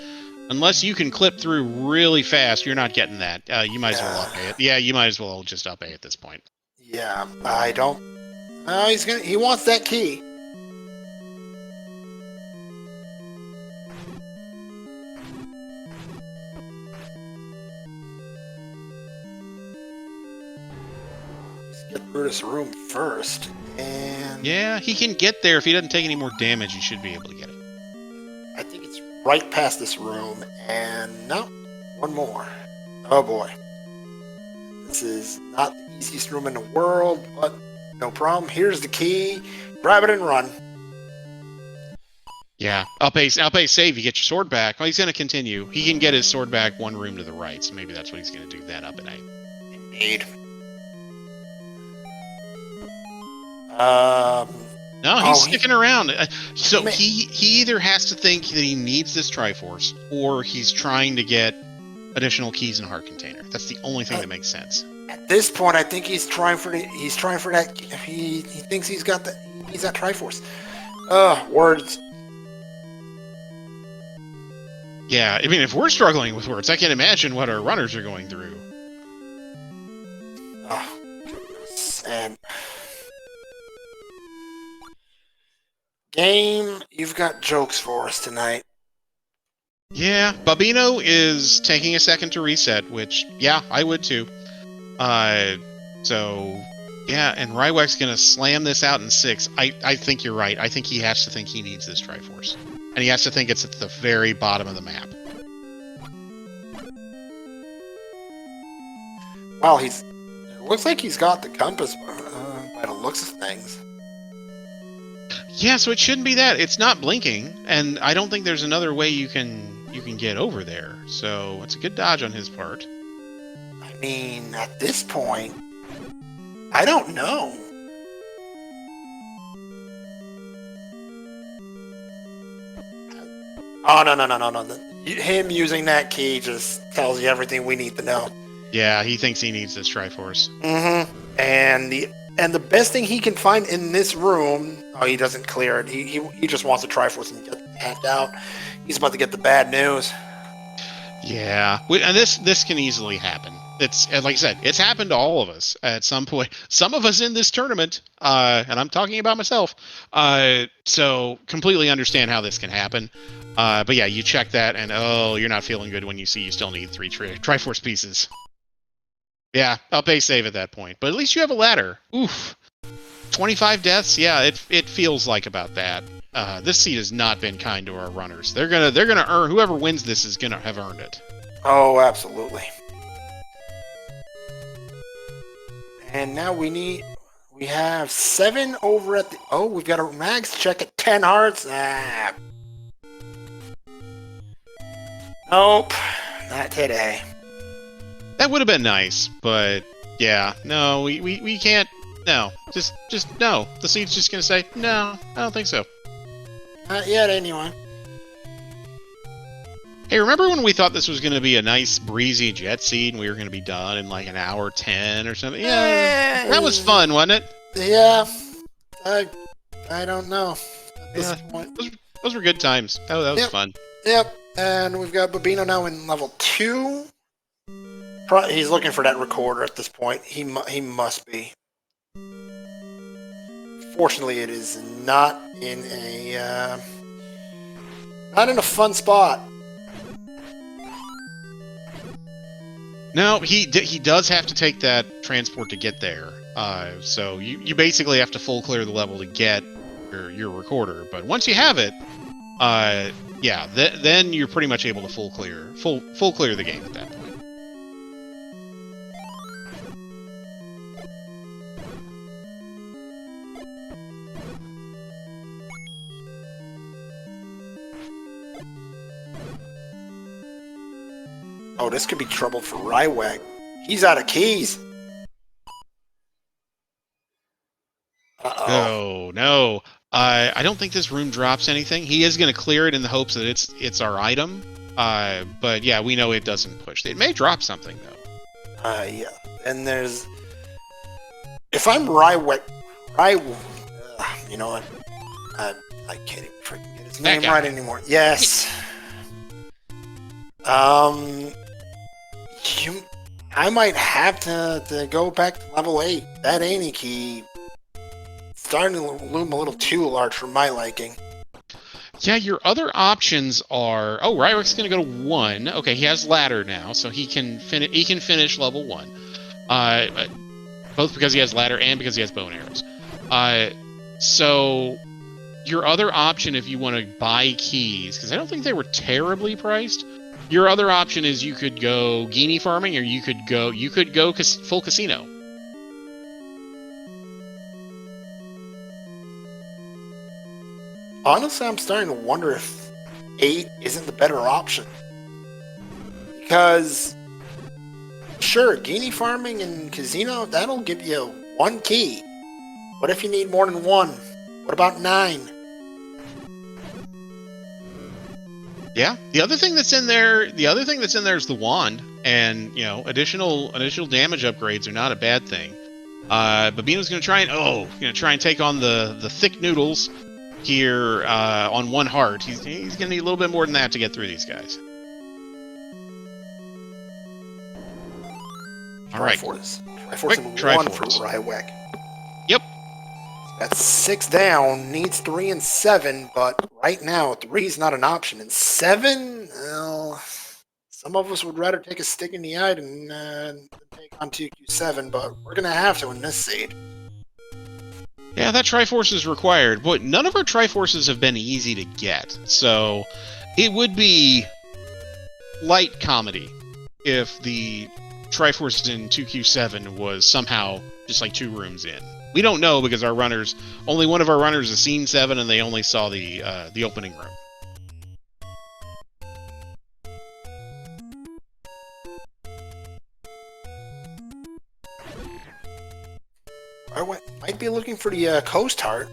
clip through really fast, you're not getting that. You might as well up A it. Yeah, you might as well just up A at this point. Yeah, I don't. He wants that key. Let's get through this room first, and Yeah, he can get there if he doesn't take any more damage. He should be able to get it. I think it's right past this room, and no, one more. Oh boy. This is not the easiest room in the world, but no problem. Here's the key. Grab it and run. Yeah, up A save. You get your sword back. Well, he's going to continue. He can get his sword back one room to the right, so maybe that's what he's going to do. Then up an A. Indeed. No, he's Oh, sticking around. So Man. he either has to think that he needs this Triforce, or he's trying to get additional keys in Heart Container. That's the only thing that makes sense. At this point, I think he's trying for that. He thinks he's got that. He needs that Triforce. Words. Yeah, I mean, if we're struggling with words, I can't imagine what our runners are going through. Oh, goodness. And game, you've got jokes for us tonight. Yeah, Bobino is taking a second to reset, which, yeah, I would too. So, yeah, and Rywek's gonna slam this out in 6. I think you're right. I think he has to think he needs this Triforce. and he has to think it's at the very bottom of the map. Well, it looks like he's got the compass by the looks of things. Yeah, so it shouldn't be that. It's not blinking, and I don't think there's another way you can get over there. So it's a good dodge on his part. I mean, at this point, I don't know. Oh, no. Him using that key just tells you everything we need to know. Yeah, he thinks he needs this Triforce. Mm-hmm. And the best thing he can find in this room, oh, he doesn't clear it. He just wants to Triforce and get hacked out. He's about to get the bad news. Yeah, and this can easily happen. It's like I said, it's happened to all of us at some point. Some of us in this tournament, and I'm talking about myself. So completely understand how this can happen. But yeah, you check that, and oh, you're not feeling good when you see you still need 3 Triforce pieces. Yeah, up a save at that point. But at least you have a ladder. Oof. 25 deaths? Yeah, it feels like about that. This seed has not been kind to our runners. They're gonna earn, whoever wins this is gonna have earned it. Oh, absolutely. And now we have 7 over at the, oh, we've got a max check at 10 hearts. Ah. Nope, not today. That would have been nice, but yeah, no, we can't. No, just no. The seed's just gonna say no. I don't think so. Not yet, anyway. Hey, remember when we thought this was gonna be a nice breezy jet seed and we were gonna be done in like an hour 10 or something? Yeah, that was fun, wasn't it? Yeah, I don't know at this point. Those were good times. That was fun. Yep, and we've got Bobino now in level 2. He's looking for that recorder at this point. He must be. Fortunately, it is not in a fun spot. No, he does have to take that transport to get there. So you basically have to full clear the level to get your recorder. But once you have it, yeah, then you're pretty much able to full clear the game at that point. Oh, this could be trouble for Rywek. He's out of keys. Uh-oh. No. I don't think this room drops anything. He is going to clear it in the hopes that it's our item. But yeah, we know it doesn't push. It may drop something though. Yeah. And there's, if I'm Rywek, you know what? I can't even freaking get his name right anymore. Yes. I might have to go back to level 8. That Annie key starting to loom a little too large for my liking. Yeah, your other options are... Oh, Rywek's going to go to 1. Okay, he has ladder now, so he can finish level 1. Both because he has ladder and because he has bow and arrows. So your other option, if you want to buy keys, because I don't think they were terribly priced. Your other option is you could go Genie farming, or you could go full casino. Honestly, I'm starting to wonder if 8 isn't the better option. Because, sure, Genie farming and casino, that'll give you 1 key. What if you need more than 1? What about 9? Yeah, the other thing that's in there is the wand, and you know, additional damage upgrades are not a bad thing. Bobino's gonna try and take on the thick noodles here on 1 heart. He's gonna need a little bit more than that to get through these guys. All right, Triforce and 1 for Rywek. Yep. That's 6 down, needs 3 and 7, but right now 3 is not an option. And 7, well, some of us would rather take a stick in the eye than take on 2Q7, but we're gonna have to in this seed. Yeah, that Triforce is required, but none of our Triforces have been easy to get, so it would be light comedy if the Triforce in 2Q7 was somehow just like 2 rooms in. We don't know because our runners, only one of our runners has seen 7 and they only saw the opening room. I might be looking for the Coast Heart.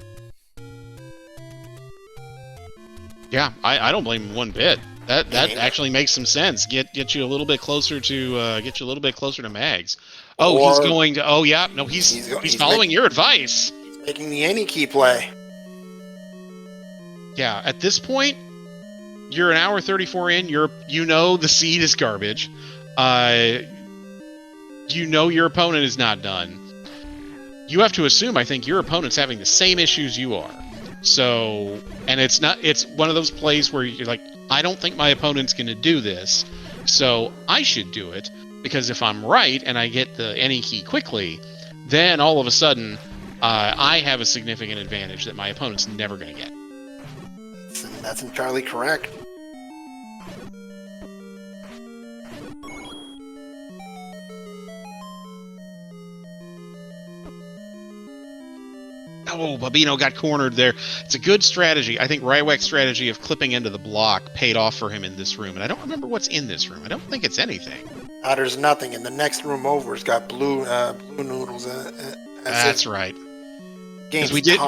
Yeah, I don't blame him one bit. That actually makes some sense. Get you a little bit closer to Mags. Oh, Or he's going to. Oh yeah, no, he's following your advice. He's making the any key play. Yeah, at this point, you're an hour 34 in. You know the seed is garbage. You know your opponent is not done. You have to assume, I think, your opponent's having the same issues you are. So, and it's one of those plays where you're like, I don't think my opponent's going to do this, so I should do it, because if I'm right and I get the any key quickly, then all of a sudden, I have a significant advantage that my opponent's never going to get. That's entirely correct. Oh, Bobino got cornered there. It's a good strategy. I think Rywek's strategy of clipping into the block paid off for him in this room. And I don't remember what's in this room. I don't think it's anything. There's nothing. And the next room over has got blue noodles. That's right. Game's we did.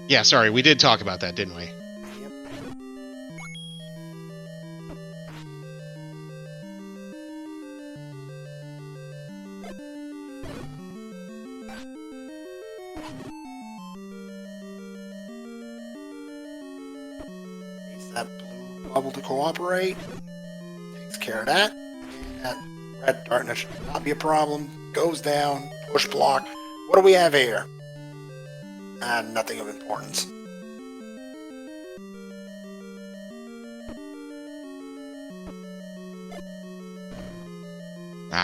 Yeah, sorry. We did talk about that, didn't we? Yep. That blue bubble to cooperate. Takes care of that. And that red darkness should not be a problem. Goes down. Push block. What do we have here? Nothing of importance.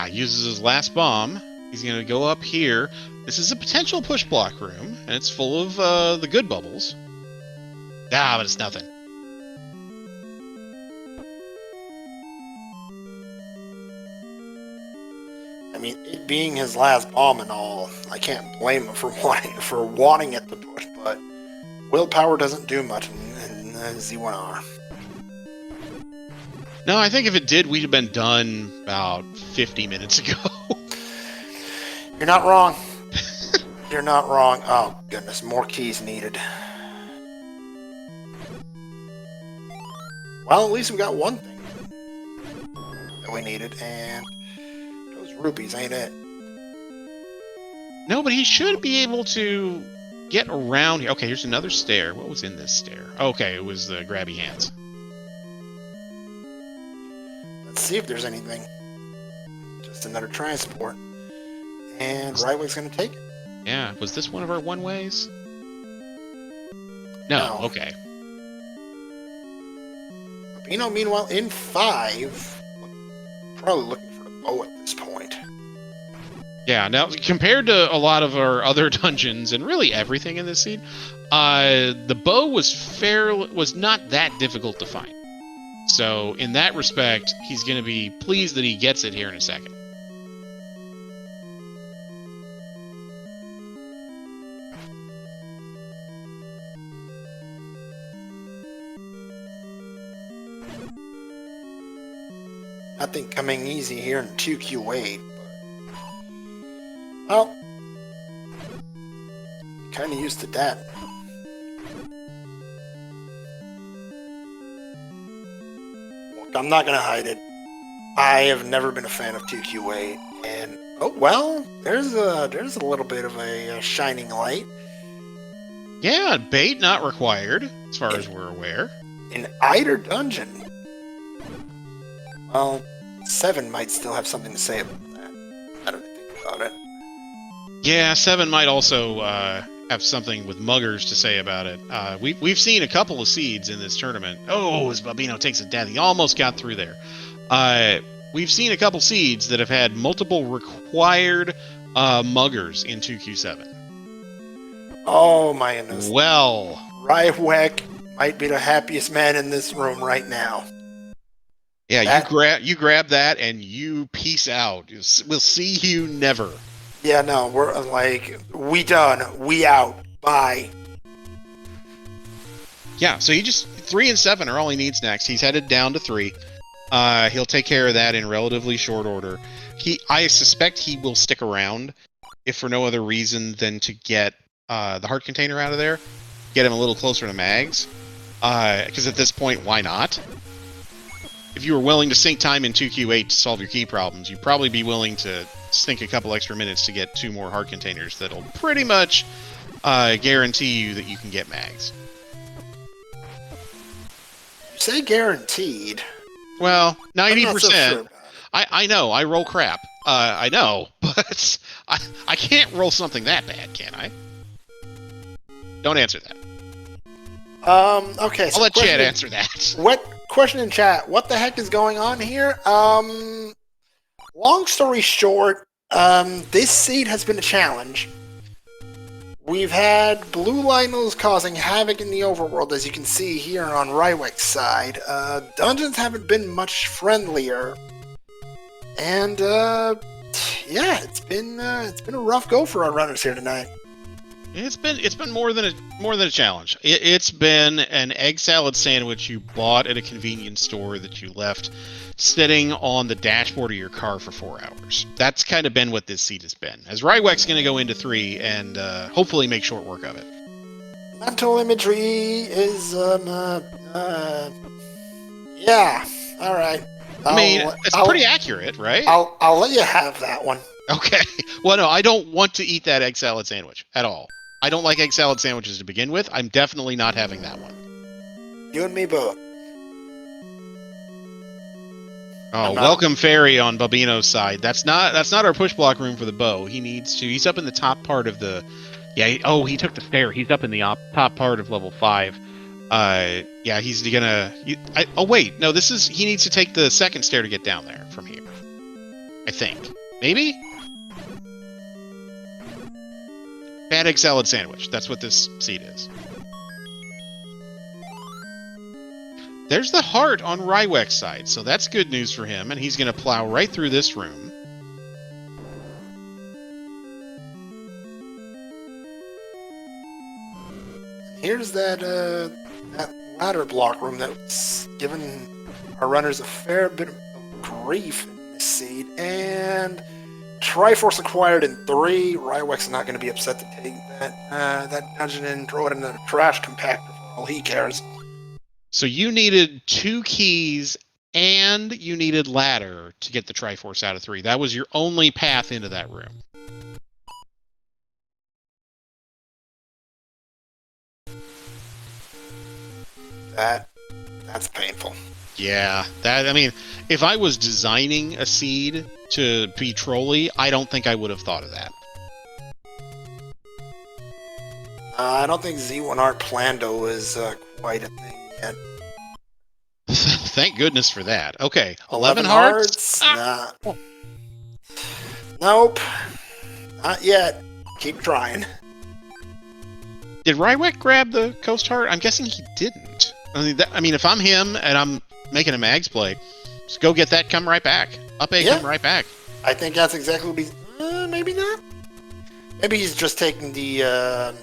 Uses his last bomb. He's going to go up here. This is a potential push block room, and it's full of the good bubbles. But it's nothing. I mean, it being his last bomb and all, I can't blame him for wanting it to push, but willpower doesn't do much in Z1R. No, I think if it did, we'd have been done about 50 minutes ago. You're not wrong. You're not wrong. Oh, goodness, more keys needed. Well, at least we got one thing that we needed, and those rupees ain't it. No, but he should be able to get around here. Okay, here's another stair. What was in this stair? Okay, it was the grabby hands. Let's see if there's anything. Just another transport. And Rywek's gonna take it. Yeah, was this one of our one-ways? No, okay. Bobino, meanwhile, in 5, probably looking for the bow at this point. Yeah, now, compared to a lot of our other dungeons, and really everything in this scene, the bow was not that difficult to find. So, in that respect, he's going to be pleased that he gets it here in a second. Nothing coming easy here in 2Q8, but... well... kinda used to that. Look, I'm not gonna hide it. I have never been a fan of 2Q8, and... oh, well, there's a little bit of a shining light. Yeah, bait not required, as far as we're aware. An Eider dungeon. Well, 7 might still have something to say about that. I don't think about it. Yeah, 7 might also have something with muggers to say about it. We've seen a couple of seeds in this tournament. Oh, as Bobino takes it down, he almost got through there. We've seen a couple seeds that have had multiple required muggers in 2Q7. Oh my goodness. Well, Rywek might be the happiest man in this room right now. yeah, That- you grab that and you peace out. We'll see you never. Yeah, no, we're like, we done. We out. Bye. Yeah, so he just 3 and 7 are all he needs next. He's headed down to 3. He'll take care of that in relatively short order. I suspect he will stick around, if for no other reason than to get the heart container out of there, get him a little closer to Mags. Because at this point, why not? If you were willing to sink time in 2Q8 to solve your key problems, you'd probably be willing to sink a couple extra minutes to get 2 more heart containers that'll pretty much guarantee you that you can get Mags. You say guaranteed. Well, I'm 90%. not so sure about it. I know, I roll crap. I know, but I can't roll something that bad, can I? Don't answer that. Okay. So I'll let Chad question- answer that. What question in chat? What the heck is going on here? Long story short, this seed has been a challenge. We've had blue Lionels causing havoc in the overworld, as you can see here on Rywek's side. Dungeons haven't been much friendlier, and yeah, it's been a rough go for our runners here tonight. It's been more than a challenge. It's been an egg salad sandwich you bought at a convenience store that you left sitting on the dashboard of your car for 4 hours. That's kind of been what this seed has been. As Rywek's going to go into 3 and hopefully make short work of it. Mental imagery is yeah. All right. I mean, it's pretty accurate, right? I'll let you have that one. Okay. Well, no, I don't want to eat that egg salad sandwich at all. I don't like egg salad sandwiches to begin with. I'm definitely not having that one. You and me both. Oh, welcome fairy on Bobino's side. That's not our push block room for the bow. He's up in the top part of the. Yeah. He took the stair. He's up in the top part of level 5. Yeah, he's gonna. Oh wait, no. He needs to take the second stair to get down there from here. I think. Maybe. Bad egg salad sandwich. That's what this seed is. There's the heart on Rywek's side, so that's good news for him, and he's going to plow right through this room. Here's that ladder block room that's given our runners a fair bit of grief in this seed, and Triforce acquired in 3. Rywek's not going to be upset to take that dungeon and throw it in the trash compactor for all he cares. So you needed 2 keys and you needed ladder to get the Triforce out of 3. That was your only path into that room. That's painful. Yeah, if I was designing a seed to be trolly, I don't think I would have thought of that. I don't think Z1R Plando is quite a thing yet. Thank goodness for that. Okay, 11 hearts? Nah. Nope. Not yet. Keep trying. Did Rywek grab the Coast Heart? I'm guessing he didn't. I mean, if I'm him and I'm making a Mags play, just go get that, come right back. Up A, come right back. I think that's exactly what he's... maybe not. Maybe he's just taking the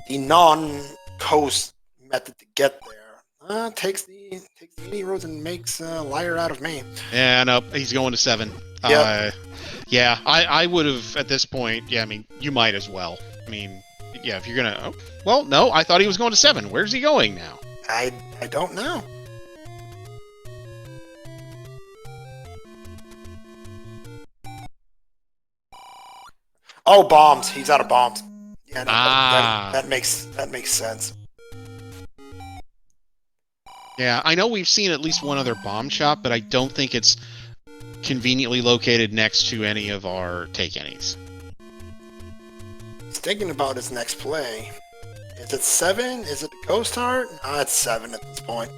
non-coast method to get there. Takes the 80 roads and makes a liar out of me. Yeah, no, he's going to 7. Yep. Yeah, I would have at this point. Yeah, I mean, you might as well. I mean, yeah, if you're gonna. Oh, well, no, I thought he was going to 7. Where's he going now? I don't know. Oh, bombs. He's out of bombs. Yeah, that makes sense. Yeah, I know we've seen at least one other bomb shop, but I don't think it's conveniently located next to any of our take-any's. He's thinking about his next play. Is it 7? Is it the Ghost Heart? No, it's 7 at this point.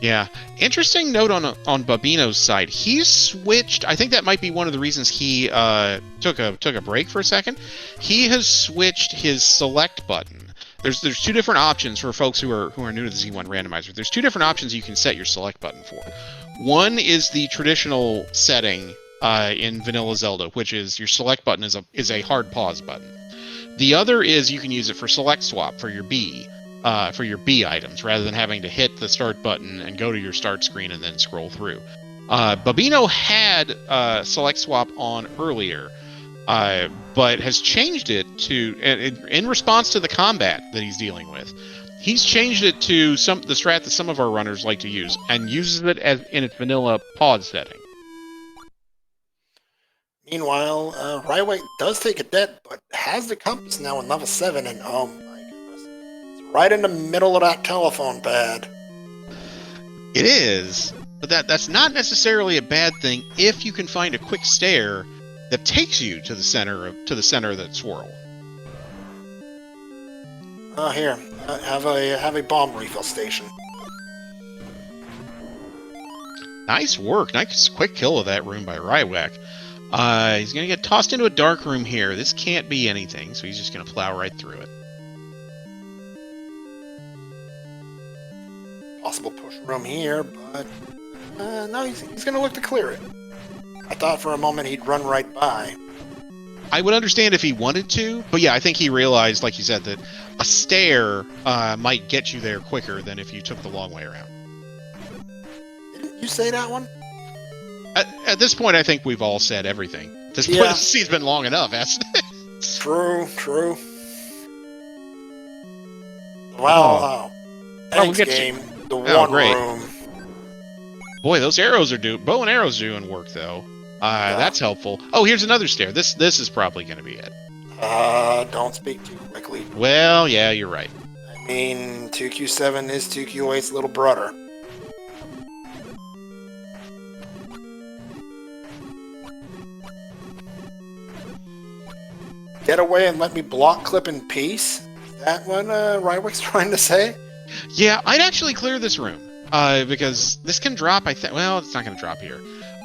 Yeah. Interesting note on Bobino's side. He's switched. I think that might be one of the reasons he took a break for a second. He has switched his select button. There's two different options for folks who are new to the Z1 randomizer. There's two different options you can set your select button for. One is the traditional setting in vanilla Zelda, which is your select button is a hard pause button. The other is you can use it for select swap for your B items, rather than having to hit the start button and go to your start screen and then scroll through. Bobino had select swap on earlier, but has changed it to, in response to the combat that he's dealing with, he's changed it to the strat that some of our runners like to use, and uses it as in its vanilla pause setting. Meanwhile, Rywek does take a debt, but has the compass now in level 7, and oh my goodness. It's right in the middle of that telephone pad. It is, but that's not necessarily a bad thing if you can find a quick stair that takes you to the center of that swirl. Oh, here, have a bomb refill station. Nice work, nice quick kill of that room by Rywek. He's going to get tossed into a dark room here. This can't be anything, so he's just going to plow right through it. Possible push room here, but no, he's going to look to clear it. I thought for a moment he'd run right by. I would understand if he wanted to, but yeah, I think he realized, like you said, that a stair might get you there quicker than if you took the long way around. Didn't you say that one? At this point, I think we've all said everything. At this point, the scene's been long enough, hasn't it? True. Wow. Thanks, game. The one room. Boy, those arrows are bow and arrows doing work, though. That's helpful. Oh, here's another stair. This is probably going to be it. Don't speak too quickly. Well, yeah, you're right. I mean, 2Q7 is 2Q8's little brother. Get away and let me block clip in peace? Is that what Rywek's trying to say? Yeah, I'd actually clear this room. Because this can drop, well, it's not going to drop here.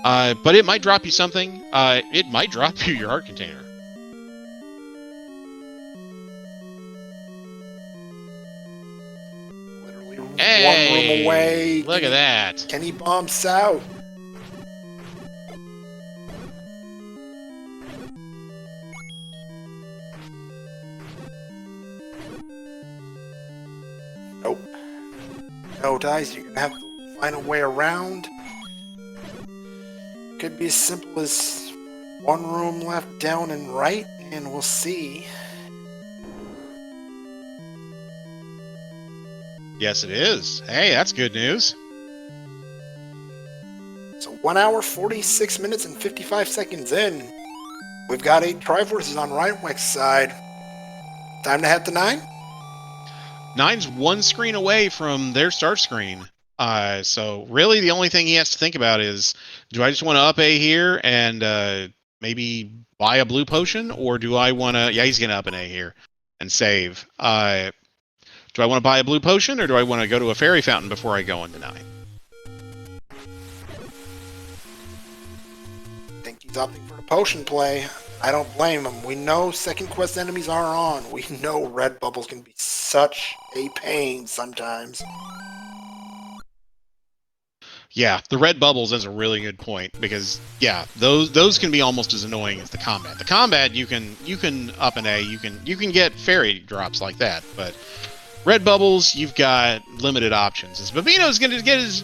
But it might drop you something. It might drop you your heart container. Literally one room away. Look at that. Can he bomb south? Nope. No, dice. You're gonna have to find a way around. Could be as simple as one room left down and right, and we'll see. Yes, it is. Hey, that's good news. So 1 hour, 46 minutes, and 55 seconds in. We've got 8 Triforces on Rywek's side. Time to head to 9? 9's one screen away from their start screen. So really the only thing he has to think about is, do I just want to up A here and maybe buy a blue potion, or do I want to, yeah, he's going to up an A here and save. Do I want to buy a blue potion, or do I want to go to a fairy fountain before I go into 9? I think he's opting for the potion play. I don't blame him. We know second quest enemies are on. We know red bubbles can be such a pain sometimes. Yeah, the red bubbles is a really good point, because yeah, those can be almost as annoying as the combat. The combat you can up an A, you can get fairy drops like that, but red bubbles, you've got limited options. As Bobino's going to get his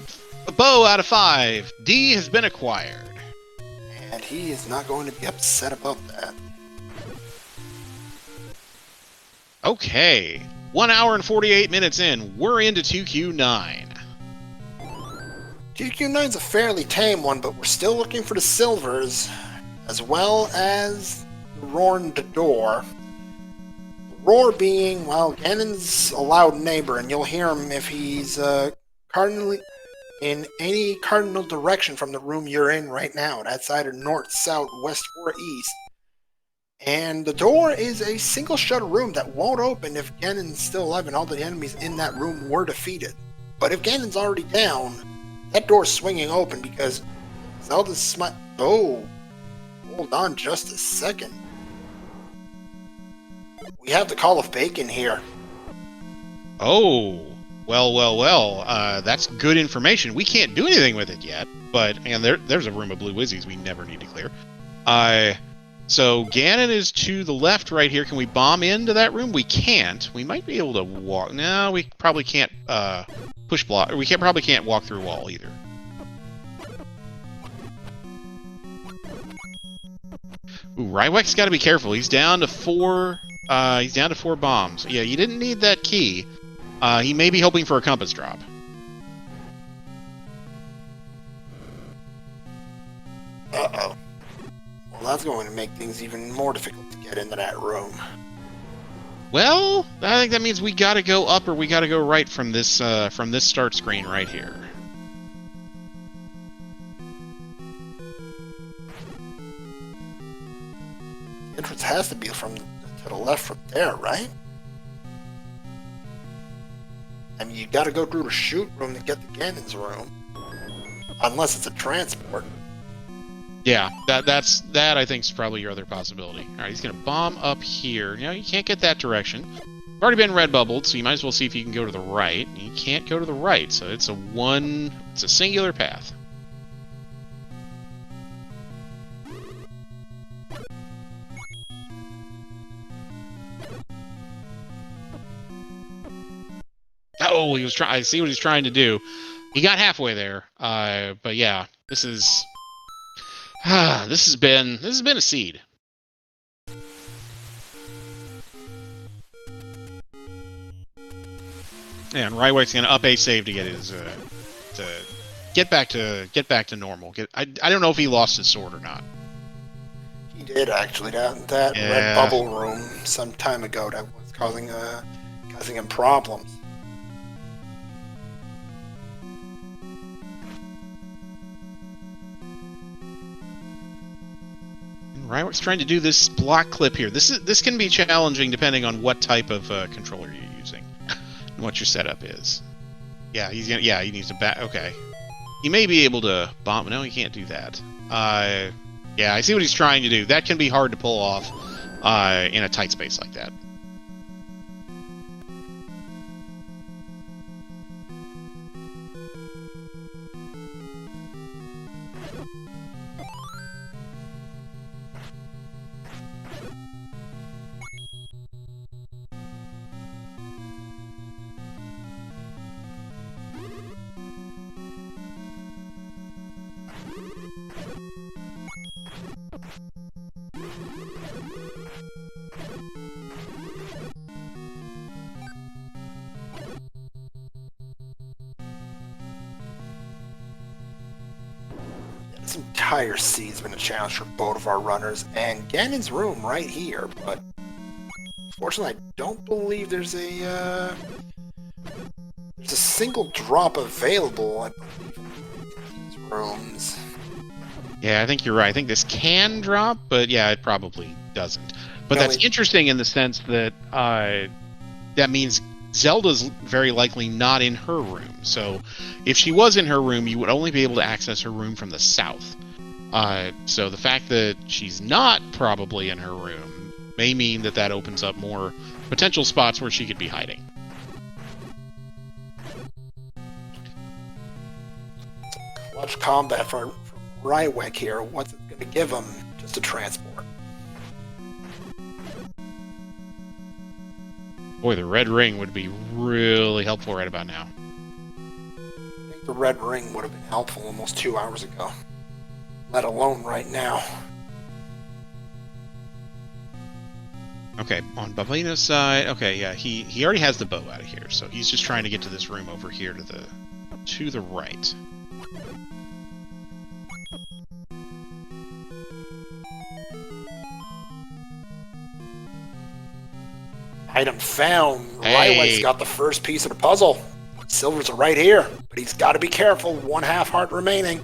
bow out of 5, D has been acquired. And he is not going to be upset about that. Okay, 1 hour and 48 minutes in, we're into 2Q9. 2Q9's a fairly tame one, but we're still looking for the silvers, as well as the roar in the door. The roar being, well, Ganon's a loud neighbor, and you'll hear him if he's cardinally in any cardinal direction from the room you're in right now. That's either north, south, west, or east. And the door is a single shutter room that won't open if Ganon's still alive and all the enemies in that room were defeated. But if Ganon's already down, that door's swinging open because Zelda's Oh, hold on just a second. We have the Call of Bacon here. Oh, well. That's good information. We can't do anything with it yet, but there's a room of blue wizzies we never need to clear. So Ganon is to the left right here. Can we bomb into that room? We can't. We might be able to walk. No, we probably can't push block. Or probably can't walk through a wall either. Ooh, Rywek's got to be careful. He's down to 4. He's down to 4 bombs. Yeah, you didn't need that key. He may be hoping for a compass drop. Uh-oh. Well, that's going to make things even more difficult to get into that room. Well, I think that means we got to go up or we got to go right from this start screen right here. The entrance has to be to the left from there, right? I mean, you got to go through the shoot room to get to Ganon's room, unless it's a transport. Yeah, that I think is probably your other possibility. All right, he's gonna bomb up here. No, you can't get that direction. You've already been red bubbled, so you might as well see if you can go to the right. You can't go to the right, so it's a singular path. Oh, I see what he's trying to do. He got halfway there, but yeah, this has been a seed. And Rywek's gonna up a save to get his to get back to normal. I don't know if he lost his sword or not. He did actually. That red bubble room some time ago that was causing him problems. Rywek's trying to do this block clip here. This can be challenging depending on what type of controller you're using and what your setup is. Yeah, he needs to back. Okay, he may be able to bomb. No, he can't do that. Yeah, I see what he's trying to do. That can be hard to pull off in a tight space like that. This entire seed's been a challenge for both of our runners, and Ganon's room right here, but fortunately I don't believe there's a single drop available, I believe, in these rooms. Yeah, I think you're right. I think this can drop, but yeah, it probably doesn't. But No, that's interesting in the sense that that means Zelda's very likely not in her room. So if she was in her room, you would only be able to access her room from the south. So the fact that she's not probably in her room may mean that opens up more potential spots where she could be hiding. Clutch combat for Rywek here. What's it going to give him? Just a transport. Boy, the red ring would be really helpful right about now. I think the red ring would have been helpful almost 2 hours ago, let alone right now. Okay, on Babino's side, okay, yeah, he already has the bow out of here, so he's just trying to get to this room over here to the right. Item found. Hey. Rywek's got the first piece of the puzzle. Silver's right here, but he's got to be careful. 1/2 heart remaining.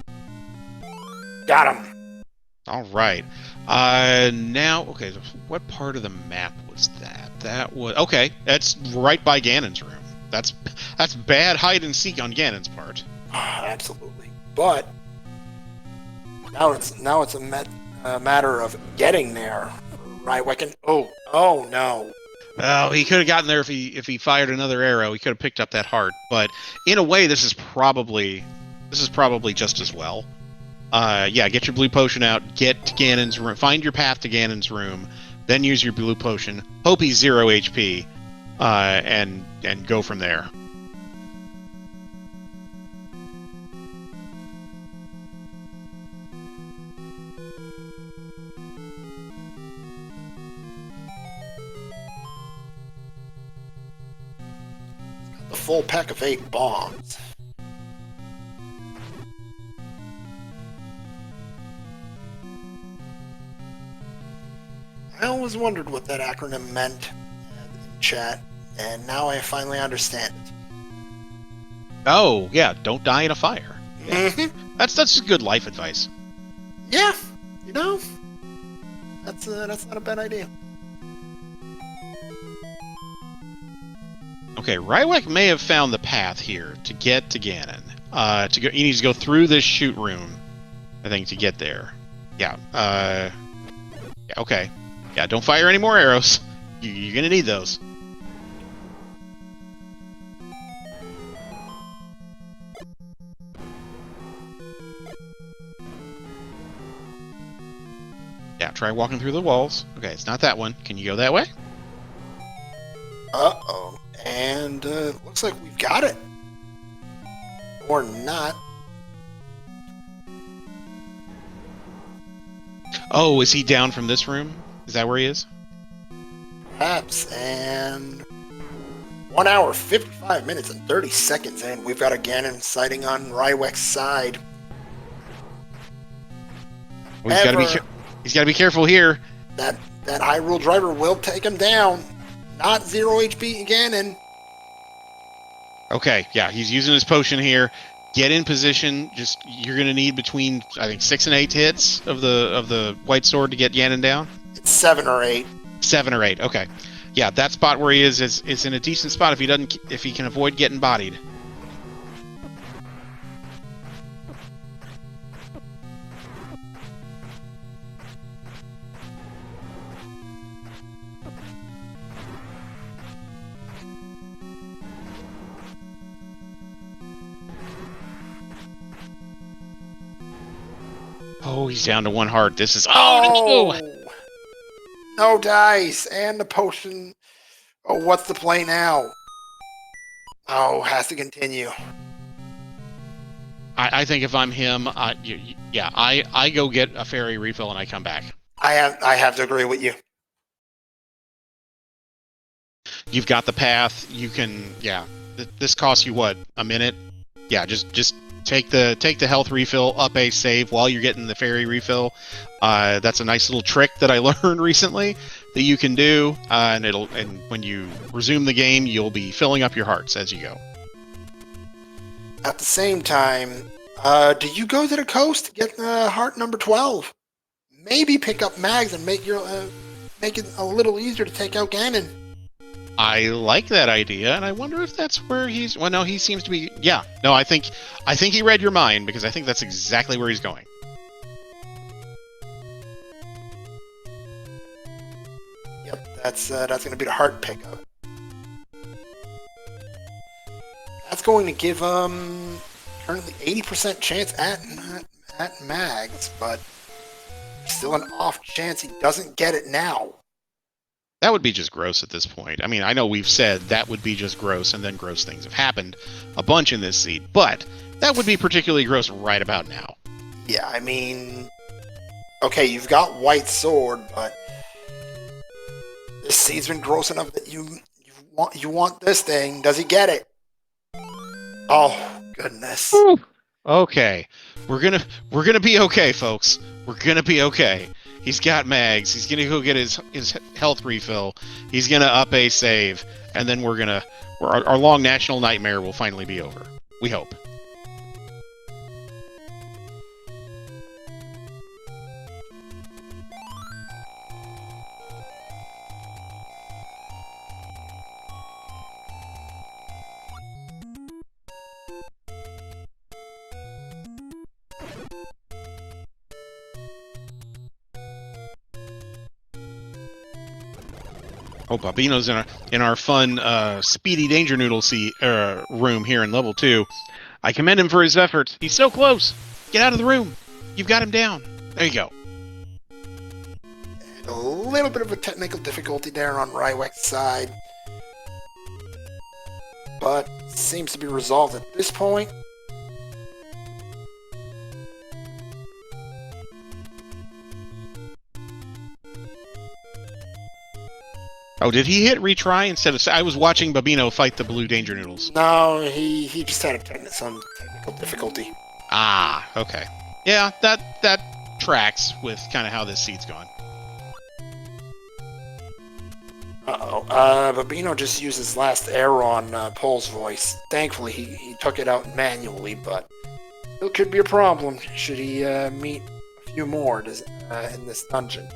Got him. All right. Now, okay, so what part of the map was that? That was okay. That's right by Ganon's room. That's bad hide and seek on Ganon's part. Absolutely. But now it's a matter of getting there. Rywek and oh no. Well, he could have gotten there if he fired another arrow. He could have picked up that heart. But in a way, this is probably just as well. Yeah, get your blue potion out. Get to Ganon's room. Find your path to Ganon's room. Then use your blue potion. Hope he's 0 HP. And go from there. The full pack of 8 bombs. I always wondered what that acronym meant in chat, and now I finally understand it. Oh, yeah, don't die in a fire. Yeah. Mm-hmm. That's good life advice. Yeah, you know, that's not a bad idea. Okay, Rywek may have found the path here to get to Ganon. He needs to go through this shoot room, I think, to get there. Yeah. Yeah. Okay. Yeah. Don't fire any more arrows. You're gonna need those. Yeah. Try walking through the walls. Okay, it's not that one. Can you go that way? Uh-oh. And looks like we've got it. Or not. Oh, is he down from this room? Is that where he is? Perhaps. And 1 hour, 55 minutes, and 30 seconds in. We've got a Ganon sighting on Rywek's side. Well, he's got to be careful here. That Hyrule driver will take him down. Not 0 HP Ganon. Okay, yeah, he's using his potion here. Get in position. You're gonna need between, I think, 6 and 8 hits of the white sword to get Ganon down. It's 7 or 8. 7 or 8. Okay, yeah, that spot where he is in a decent spot if he can avoid getting bodied. Oh, he's down to 1 heart. This is... Oh, no! No dice! And the potion... Oh, what's the play now? Oh, has to continue. I think if I'm him, I go get a fairy refill and I come back. I have to agree with you. You've got the path. You can... Yeah. This costs you, what, a minute? Yeah, just take the health refill, up a save while you're getting the fairy refill. That's a nice little trick that I learned recently that you can do, and when you resume the game, you'll be filling up your hearts as you go. At the same time, do you go to the coast to get heart number 12? Maybe pick up mags and make it a little easier to take out Ganon. I like that idea, and I wonder if that's where he's... Well, no, he seems to be... Yeah, no, I think he read your mind, because I think that's exactly where he's going. Yep, that's going to be the heart pickup. That's going to give currently 80% chance at mags, but still an off chance he doesn't get it now. That would be just gross at this point. I mean, I know we've said that would be just gross, and then gross things have happened a bunch in this seed, but that would be particularly gross right about now. Yeah, I mean, okay, you've got white sword, but this seed's been gross enough that you want this thing. Does he get it? Oh goodness. Whew. Okay, we're gonna be okay, folks. We're gonna be okay. He's got mags. He's gonna go get his health refill. He's gonna up a save, and then our long national nightmare will finally be over. We hope. Oh, Babino's in our fun speedy danger noodle room here in level 2. I commend him for his efforts. He's so close. Get out of the room. You've got him down. There you go. A little bit of a technical difficulty there on Rywek's side, but seems to be resolved at this point. Oh, did he hit retry instead of... I was watching Babino fight the blue danger noodles. No, he just had some technical difficulty. Ah, okay. Yeah, that tracks with kind of how this seed's gone. Uh-oh. Babino just used his last arrow on Pole's voice. Thankfully, he took it out manually, but still could be a problem should he meet a few more in this dungeon.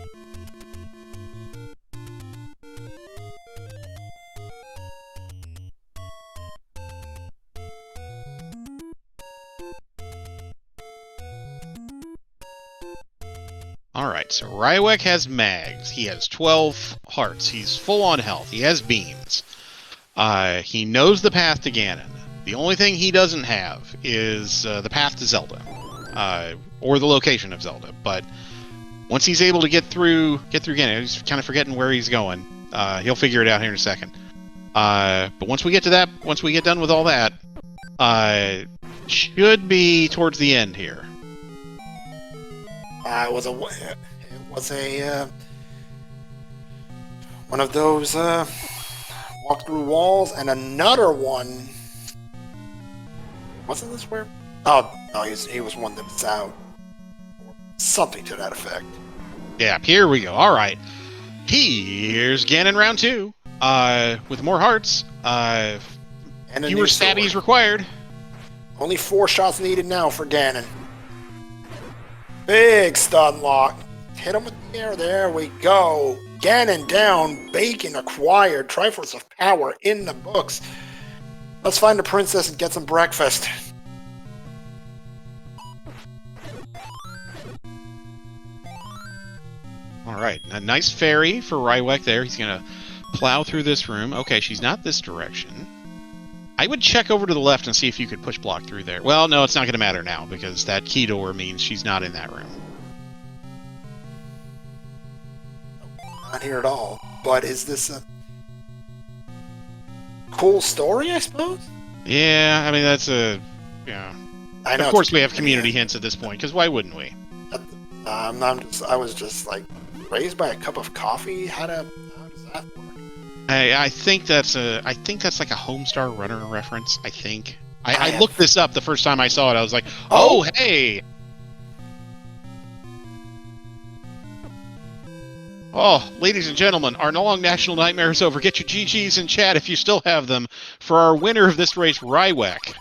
Alright, so Rywek has mags. He has 12 hearts. He's full on health. He has beams. He knows the path to Ganon. The only thing he doesn't have is the path to Zelda. Or the location of Zelda. But once he's able to get through Ganon, he's kind of forgetting where he's going. He'll figure it out here in a second. But once we get to that, once we get done with all that, should be towards the end here. It was one of those walk through walls, and another one. Wasn't this where? Oh no, he was one that was out. Something to that effect. Yeah, here we go. All right, here's Ganon round 2. With more hearts. And fewer stabbies required. Only 4 shots needed now for Ganon. Big stun lock. Hit him with the air. There we go. Ganon down. Bacon acquired. Triforce of Power in the books. Let's find the princess and get some breakfast. Alright, a nice fairy for Rywek there. He's going to plow through this room. Okay, she's not this direction. I would check over to the left and see if you could push block through there. Well, no, it's not going to matter now, because that key door means she's not in that room. Not here at all. But is this a cool story, I suppose? Yeah, I mean, that's a... Yeah. I know. Of course we have community hints at this point, because why wouldn't we? I was just like, raised by a cup of coffee? How does that work? I think that's like a Homestar Runner reference. I think I looked this up the first time I saw it. I was like, oh hey. Oh, ladies and gentlemen, our long national nightmare is over. Get your GGs in chat if you still have them for our winner of this race, Rywek.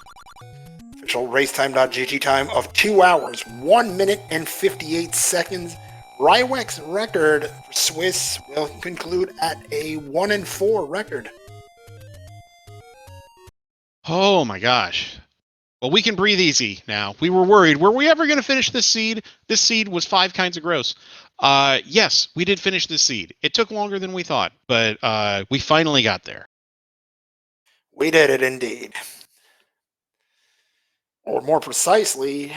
Official racetime.gg time of 2 hours, 1 minute and 58 seconds. Rywek's record for Swiss will conclude at a 1-4 record. Oh my gosh. Well, we can breathe easy now. We were worried. Were we ever going to finish this seed? This seed was 5 kinds of gross. Yes, we did finish this seed. It took longer than we thought, but we finally got there. We did it indeed. Or more precisely,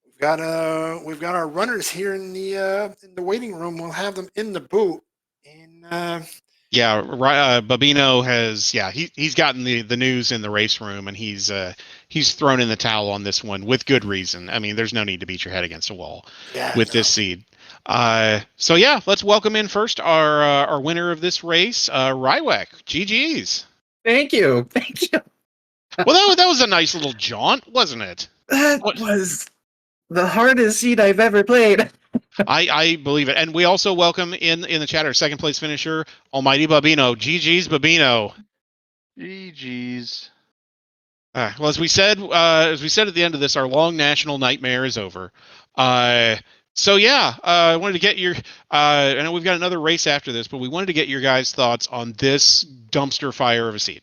we've got our runners here in the waiting room. We'll have them in the boot. And Babino has he's gotten the news in the race room, and he's thrown in the towel on this one with good reason. I mean, there's no need to beat your head against a wall this seed. So yeah, let's welcome in first our winner of this race, Rywek. GG's. Thank you. Well, that was a nice little jaunt, wasn't it? That was the hardest seed I've ever played. I believe it. And we also welcome in the chat our second place finisher, AlmightyBobino. GG's Babino. GG's. Well, as we said at the end of this, our long national nightmare is over. So yeah, I wanted to get your. I know we've got another race after this, but we wanted to get your guys' thoughts on this dumpster fire of a seed.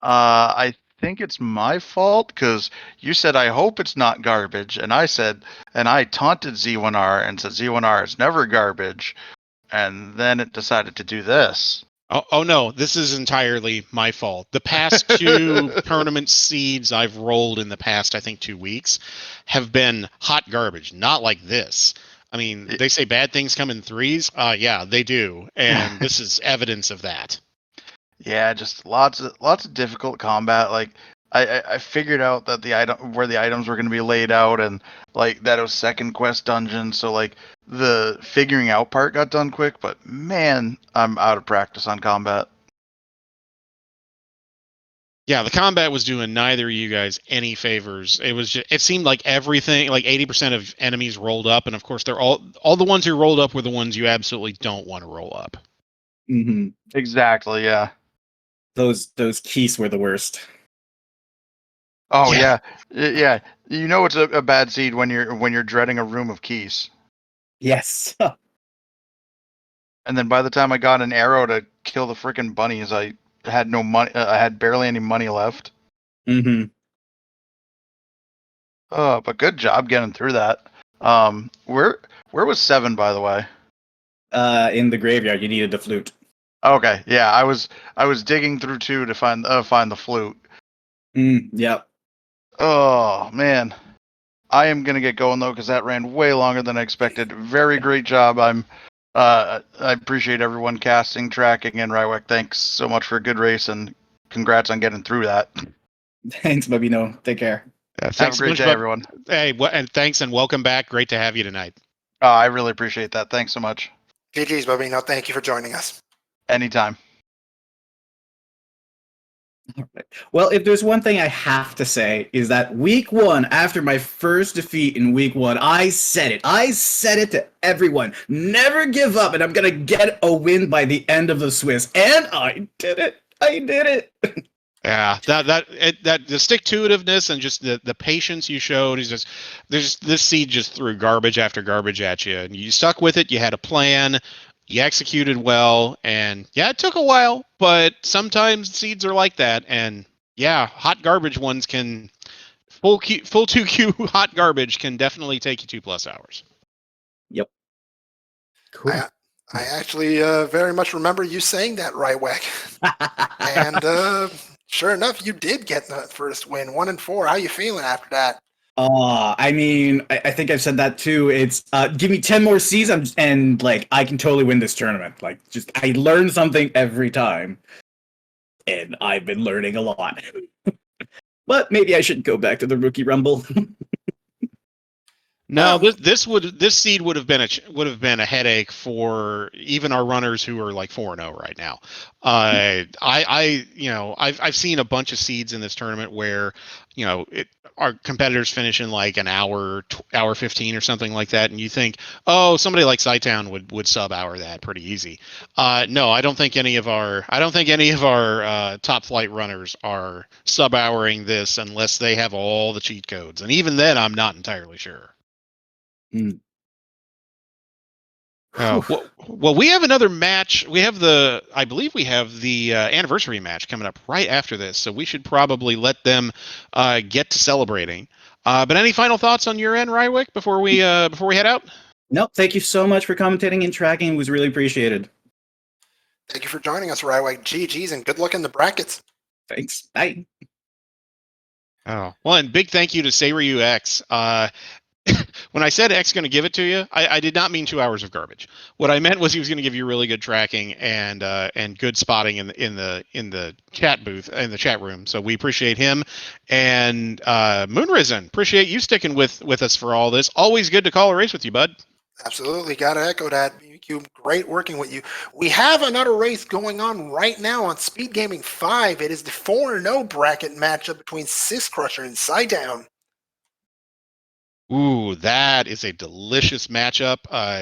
I think it's my fault because you said I hope it's not garbage, and I taunted Z1R and said Z1R is never garbage, and then it decided to do this. Oh no, this is entirely my fault. The past 2 tournament seeds I've rolled in the past, I think 2 weeks, have been hot garbage. Not like this. I mean, they say bad things come in threes. Yeah, they do, and this is evidence of that. Yeah, just lots of difficult combat. Like I figured out that the item where the items were going to be laid out, and like that it was second quest dungeon. So like the figuring out part got done quick, but man, I'm out of practice on combat. Yeah, the combat was doing neither of you guys any favors. It was just, it seemed like everything, like 80% of enemies rolled up, and of course they're all the ones who rolled up were the ones you absolutely don't want to roll up. Mm-hmm. Exactly. Yeah. Those keys were the worst. Oh Yeah. yeah. You know it's a bad seed when you're dreading a room of keys. Yes. And then by the time I got an arrow to kill the freaking bunnies, I had no money. I had barely any money left. Mm-hmm. But good job getting through that. Where was 7, by the way? In the graveyard, you needed the flute. Okay, yeah, I was digging through 2 to find the flute. Yep. Oh man, I am gonna get going though because that ran way longer than I expected. Very great job. I appreciate everyone casting, tracking, and Rywek. Thanks so much for a good race and congrats on getting through that. Thanks, Babino. Take care. Have a great day, everyone. Hey, and thanks and welcome back. Great to have you tonight. I really appreciate that. Thanks so much. GG's, Bobino. Thank you for joining us. Anytime. All right. Well, if there's one thing I have to say is that week 1, after my first defeat in week 1, I said it. I said it to everyone. Never give up, and I'm gonna get a win by the end of the Swiss. And I did it. I did it. Yeah, that the stick-to-itiveness and just the patience you showed is just this seed just threw garbage after garbage at you, and you stuck with it. You had a plan, you executed well, and yeah, it took a while, but sometimes seeds are like that. And yeah, hot garbage ones can full 2Q hot garbage can definitely take you 2+ hours. Yep. Cool. I actually very much remember you saying that, Rywek. And sure enough, you did get the first win, 1-4. How you feeling after that? I mean, I think I've said that too. It's give me 10 more seasons and like I can totally win this tournament. Like just I learn something every time. And I've been learning a lot. But maybe I should go back to the rookie rumble. No, this seed would have been a headache for even our runners who are like 4-0 right now. I've seen a bunch of seeds in this tournament where our competitors finish in like an hour 15 or something like that, and you think, oh, somebody like Scytown would sub hour that pretty easy. No, I don't think any of our top flight runners are sub houring this unless they have all the cheat codes, and even then, I'm not entirely sure. Oh, well, we have another match. I believe we have the anniversary match coming up right after this, so we should probably let them get to celebrating. But any final thoughts on your end, Rywek, before we head out? Nope. Thank you so much for commentating and tracking. It was really appreciated. Thank you for joining us, Rywek. GG's and good luck in the brackets. Thanks. Bye. Oh, well, and big thank you to Seiryu X. When I said X going to give it to you, I did not mean 2 hours of garbage. What I meant was he was going to give you really good tracking and good spotting in the chat booth, in the chat room. So we appreciate him. And Moonrisen, appreciate you sticking with us for all this. Always good to call a race with you, bud. Absolutely, got to echo that. BBQ, great working with you. We have another race going on right now on SpeedGaming 5. It is the 4-0 bracket matchup between Sis Crusher and Scytown. Ooh, that is a delicious matchup.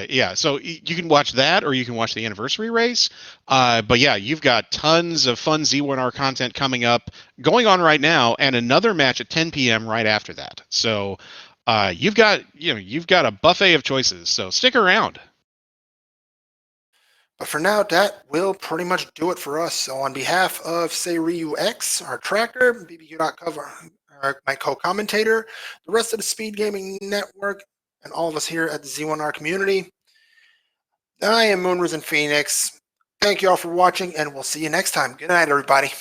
Yeah, so you can watch that or you can watch the anniversary race. But yeah, you've got tons of fun Z1R content coming up, going on right now, and another match at 10 p.m. right after that. So you've got a buffet of choices. So stick around. But for now, that will pretty much do it for us. So on behalf of Seiryu X, our tracker, BBQ.cover, my co-commentator, the rest of the SpeedGaming Network, and all of us here at the Z1R community, I am Moonrisen Phoenix. Thank you all for watching, and we'll see you next time. Good night, everybody.